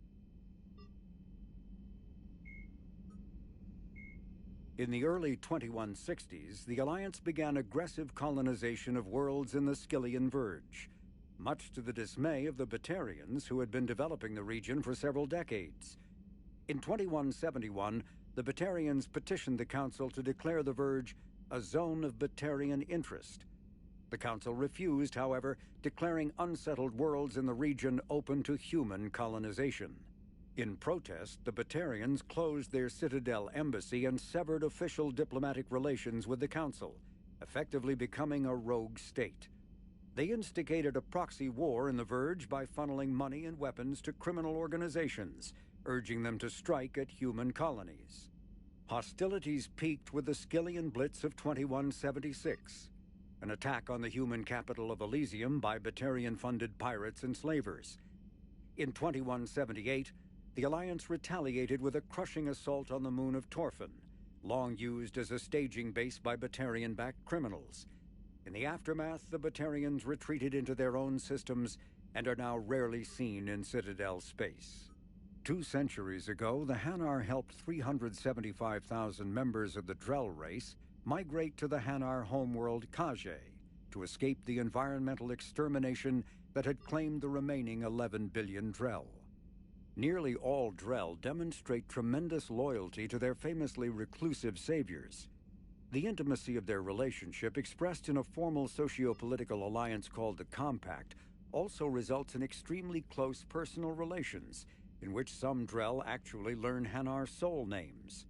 In the early 2160s, the Alliance began aggressive colonization of worlds in the Skyllian Verge, much to the dismay of the Batarians, who had been developing the region for several decades. In 2171, the Batarians petitioned the Council to declare the Verge a zone of Batarian interest. The Council refused, however, declaring unsettled worlds in the region open to human colonization. In protest, the Batarians closed their Citadel embassy and severed official diplomatic relations with the Council, effectively becoming a rogue state. They instigated a proxy war in the Verge by funneling money and weapons to criminal organizations, urging them to strike at human colonies. Hostilities peaked with the Skyllian Blitz of 2176, an attack on the human capital of Elysium by Batarian-funded pirates and slavers. In 2178, the Alliance retaliated with a crushing assault on the moon of Torfan, long used as a staging base by Batarian-backed criminals. In the aftermath, the Batarians retreated into their own systems and are now rarely seen in Citadel space. 2 centuries ago, the Hanar helped 375,000 members of the Drell race migrate to the Hanar homeworld Khaje to escape the environmental extermination that had claimed the remaining 11 billion Drell. Nearly all Drell demonstrate tremendous loyalty to their famously reclusive saviors. The intimacy of their relationship, expressed in a formal socio-political alliance called the Compact, also results in extremely close personal relations, in which some Drell actually learn Hanar soul names.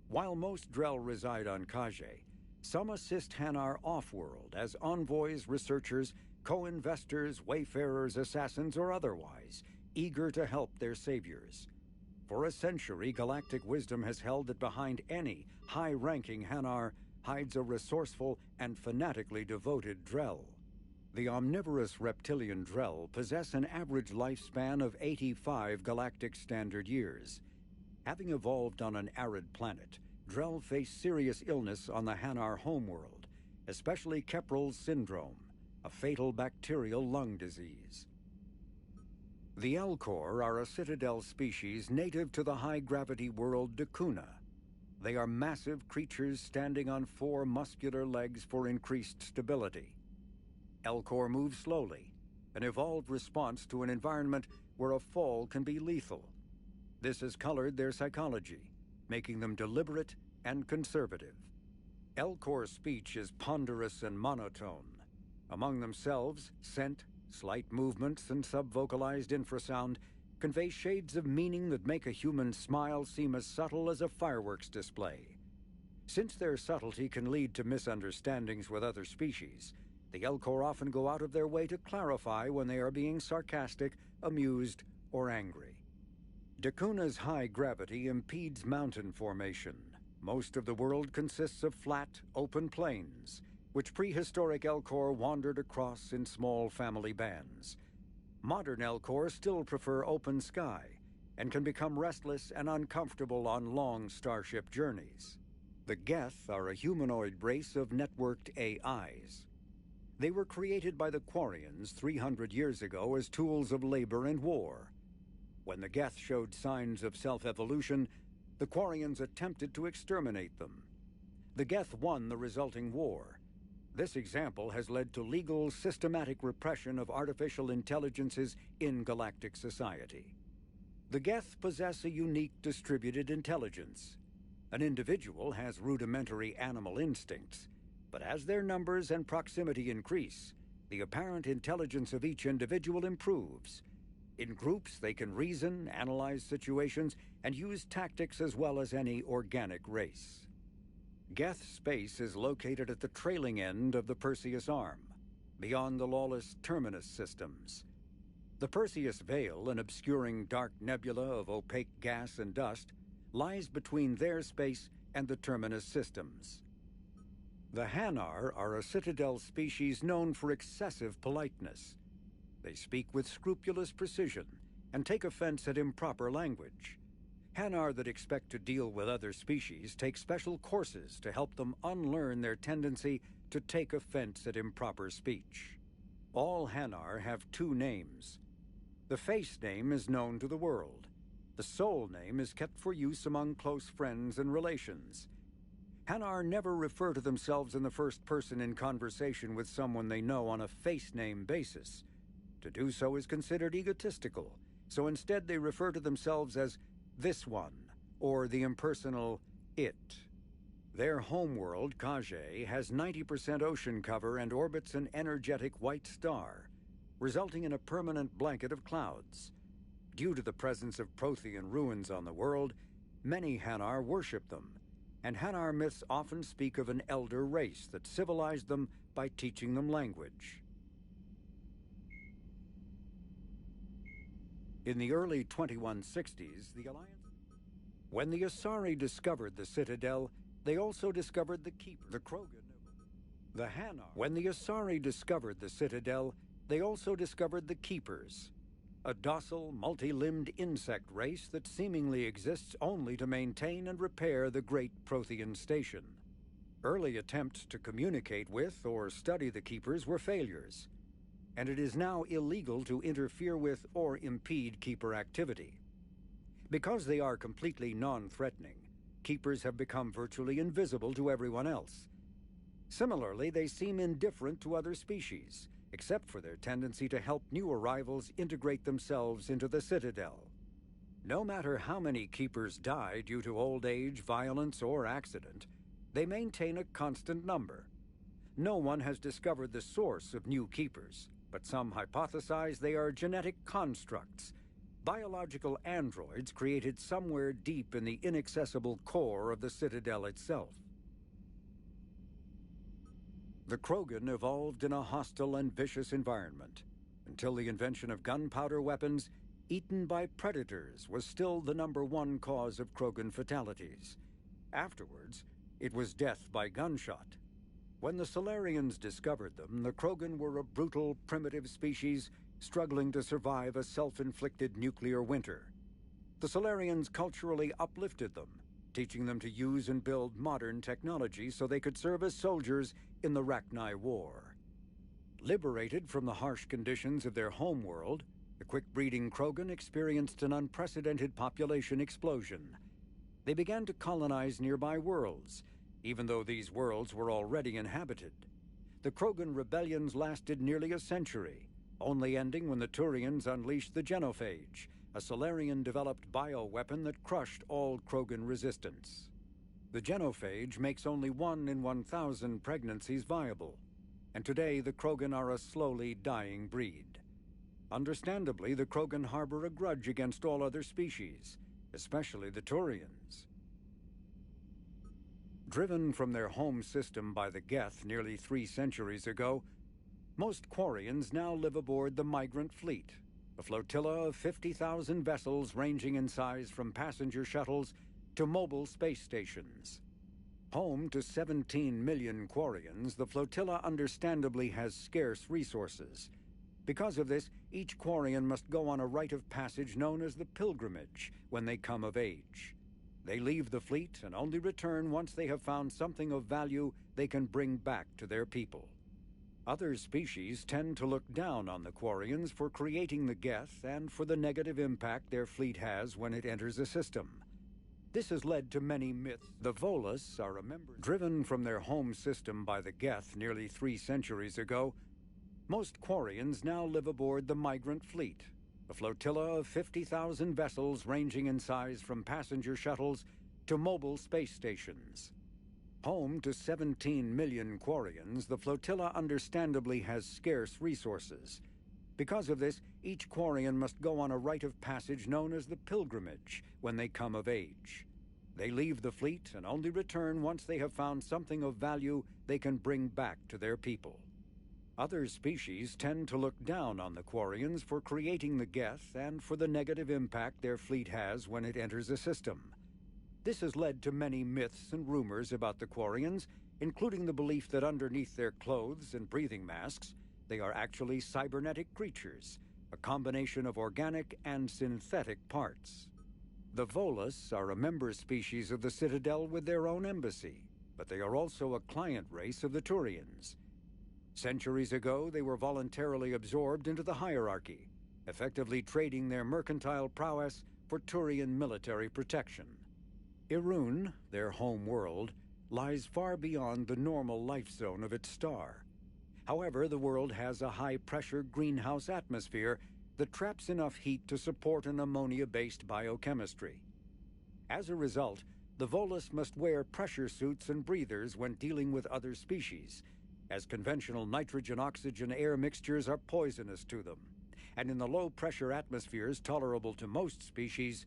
While most Drell reside on Khaje, some assist Hanar off-world as envoys, researchers, co-investors, wayfarers, assassins, or otherwise, eager to help their saviors. For a century, galactic wisdom has held that behind any high-ranking Hanar hides a resourceful and fanatically devoted Drell. The omnivorous reptilian Drell possess an average lifespan of 85 galactic standard years. Having evolved on an arid planet, Drell face serious illness on the Hanar homeworld, especially Kepral's syndrome, a fatal bacterial lung disease. The Elcor are a Citadel species native to the high-gravity world Dakuna. They are massive creatures standing on 4 muscular legs for increased stability. Elcor move slowly, an evolved response to an environment where a fall can be lethal. This has colored their psychology. making them deliberate and conservative. Elcor's speech is ponderous and monotone. Among themselves, scent, slight movements, and subvocalized infrasound convey shades of meaning that make a human smile seem as subtle as a fireworks display. Since their subtlety can lead to misunderstandings with other species, the Elcor often go out of their way to clarify when they are being sarcastic, amused, or angry. Dacuna's high gravity impedes mountain formation. Most of the world consists of flat, open plains, which prehistoric Elcor wandered across in small family bands. Modern Elcor still prefer open sky and can become restless and uncomfortable on long starship journeys. The Geth are a humanoid race of networked AIs. They were created by the Quarians 300 years ago as tools of labor and war. When the Geth showed signs of self-evolution, the Quarians attempted to exterminate them. The Geth won the resulting war. This example has led to legal, systematic repression of artificial intelligences in galactic society. The Geth possess a unique distributed intelligence. An individual has rudimentary animal instincts, but as their numbers and proximity increase, the apparent intelligence of each individual improves. In groups, they can reason, analyze situations, and use tactics as well as any organic race. Geth space is located at the trailing end of the Perseus Arm, beyond the lawless Terminus systems. The Perseus Veil, an obscuring dark nebula of opaque gas and dust, lies between their space and the Terminus systems. The Hanar are a Citadel species known for excessive politeness. They speak with scrupulous precision and take offense at improper language. Hanar that expect to deal with other species take special courses to help them unlearn their tendency to take offense at improper speech. All Hanar have two names. The face name is known to the world. The soul name is kept for use among close friends and relations. Hanar never refer to themselves in the first person in conversation with someone they know on a face name basis. To do so is considered egotistical, so instead they refer to themselves as this one, or the impersonal it. Their homeworld, Kage, has 90% ocean cover and orbits an energetic white star, resulting in a permanent blanket of clouds. Due to the presence of Prothean ruins on the world, many Hanar worship them, and Hanar myths often speak of an elder race that civilized them by teaching them language. In the early 2160s, when the Asari discovered the Citadel, they also discovered the Keeper, the Krogan, the Hanar. When the Asari discovered the Citadel, they also discovered the Keepers, a docile, multi-limbed insect race that seemingly exists only to maintain and repair the great Prothean station. Early attempts to communicate with or study the Keepers were failures, and it is now illegal to interfere with or impede Keeper activity. Because they are completely non-threatening, Keepers have become virtually invisible to everyone else. Similarly, they seem indifferent to other species, except for their tendency to help new arrivals integrate themselves into the Citadel. No matter how many Keepers die due to old age, violence, or accident, they maintain a constant number. No one has discovered the source of new Keepers, but some hypothesize they are genetic constructs, biological androids created somewhere deep in the inaccessible core of the Citadel itself. The Krogan evolved in a hostile and vicious environment. Until the invention of gunpowder weapons, eaten by predators was still the #1 cause of Krogan fatalities. Afterwards, it was death by gunshot. When the Solarians discovered them, the Krogan were a brutal, primitive species struggling to survive a self-inflicted nuclear winter. The Solarians culturally uplifted them, teaching them to use and build modern technology so they could serve as soldiers in the Rachni War. Liberated from the harsh conditions of their homeworld, the quick-breeding Krogan experienced an unprecedented population explosion. They began to colonize nearby worlds, even though these worlds were already inhabited. The Krogan rebellions lasted nearly a century, only ending when the Turians unleashed the Genophage, a Solarian-developed bioweapon that crushed all Krogan resistance. The genophage makes only 1 in 1,000 pregnancies viable, and today the Krogan are a slowly dying breed. Understandably, the Krogan harbor a grudge against all other species, especially the Turians. Driven from their home system by the Geth nearly 3 centuries ago, most Quarians now live aboard the Migrant Fleet, a flotilla of 50,000 vessels ranging in size from passenger shuttles to mobile space stations. Home to 17 million Quarians, the flotilla understandably has scarce resources. Because of this, each Quarian must go on a rite of passage known as the Pilgrimage when they come of age. They leave the fleet and only return once they have found something of value they can bring back to their people. Other species tend to look down on the Quarians for creating the Geth and for the negative impact their fleet has when it enters a system. This has led to many myths. The Volus are a member driven from their home system by the Geth nearly 3 centuries ago. Most Quarians now live aboard the Migrant Fleet, a flotilla of 50,000 vessels ranging in size from passenger shuttles to mobile space stations. Home to 17 million Quarians, the flotilla understandably has scarce resources. Because of this, each Quarian must go on a rite of passage known as the Pilgrimage when they come of age. They leave the fleet and only return once they have found something of value they can bring back to their people. Other species tend to look down on the Quarians for creating the Geth and for the negative impact their fleet has when it enters a system. This has led to many myths and rumors about the Quarians, including the belief that underneath their clothes and breathing masks, they are actually cybernetic creatures, a combination of organic and synthetic parts. The Volus are a member species of the Citadel with their own embassy, but they are also a client race of the Turians. Centuries ago, they were voluntarily absorbed into the hierarchy, effectively trading their mercantile prowess for Turian military protection. Irun, their home world, lies far beyond the normal life zone of its star. However, the world has a high-pressure greenhouse atmosphere that traps enough heat to support an ammonia-based biochemistry. As a result, the Volus must wear pressure suits and breathers when dealing with other species, as conventional nitrogen-oxygen air mixtures are poisonous to them, and in the low-pressure atmospheres tolerable to most species,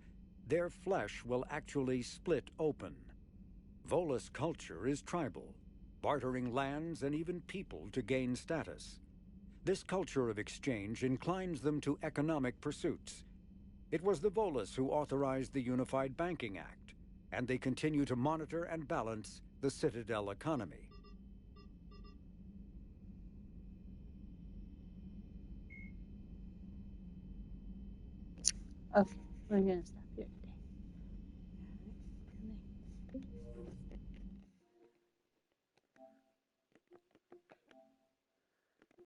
their flesh will actually split open. Volus culture is tribal, bartering lands and even people to gain status. This culture of exchange inclines them to economic pursuits. It was the Volus who authorized the Unified Banking Act, and they continue to monitor and balance the Citadel economy. Okay, we're gonna stop.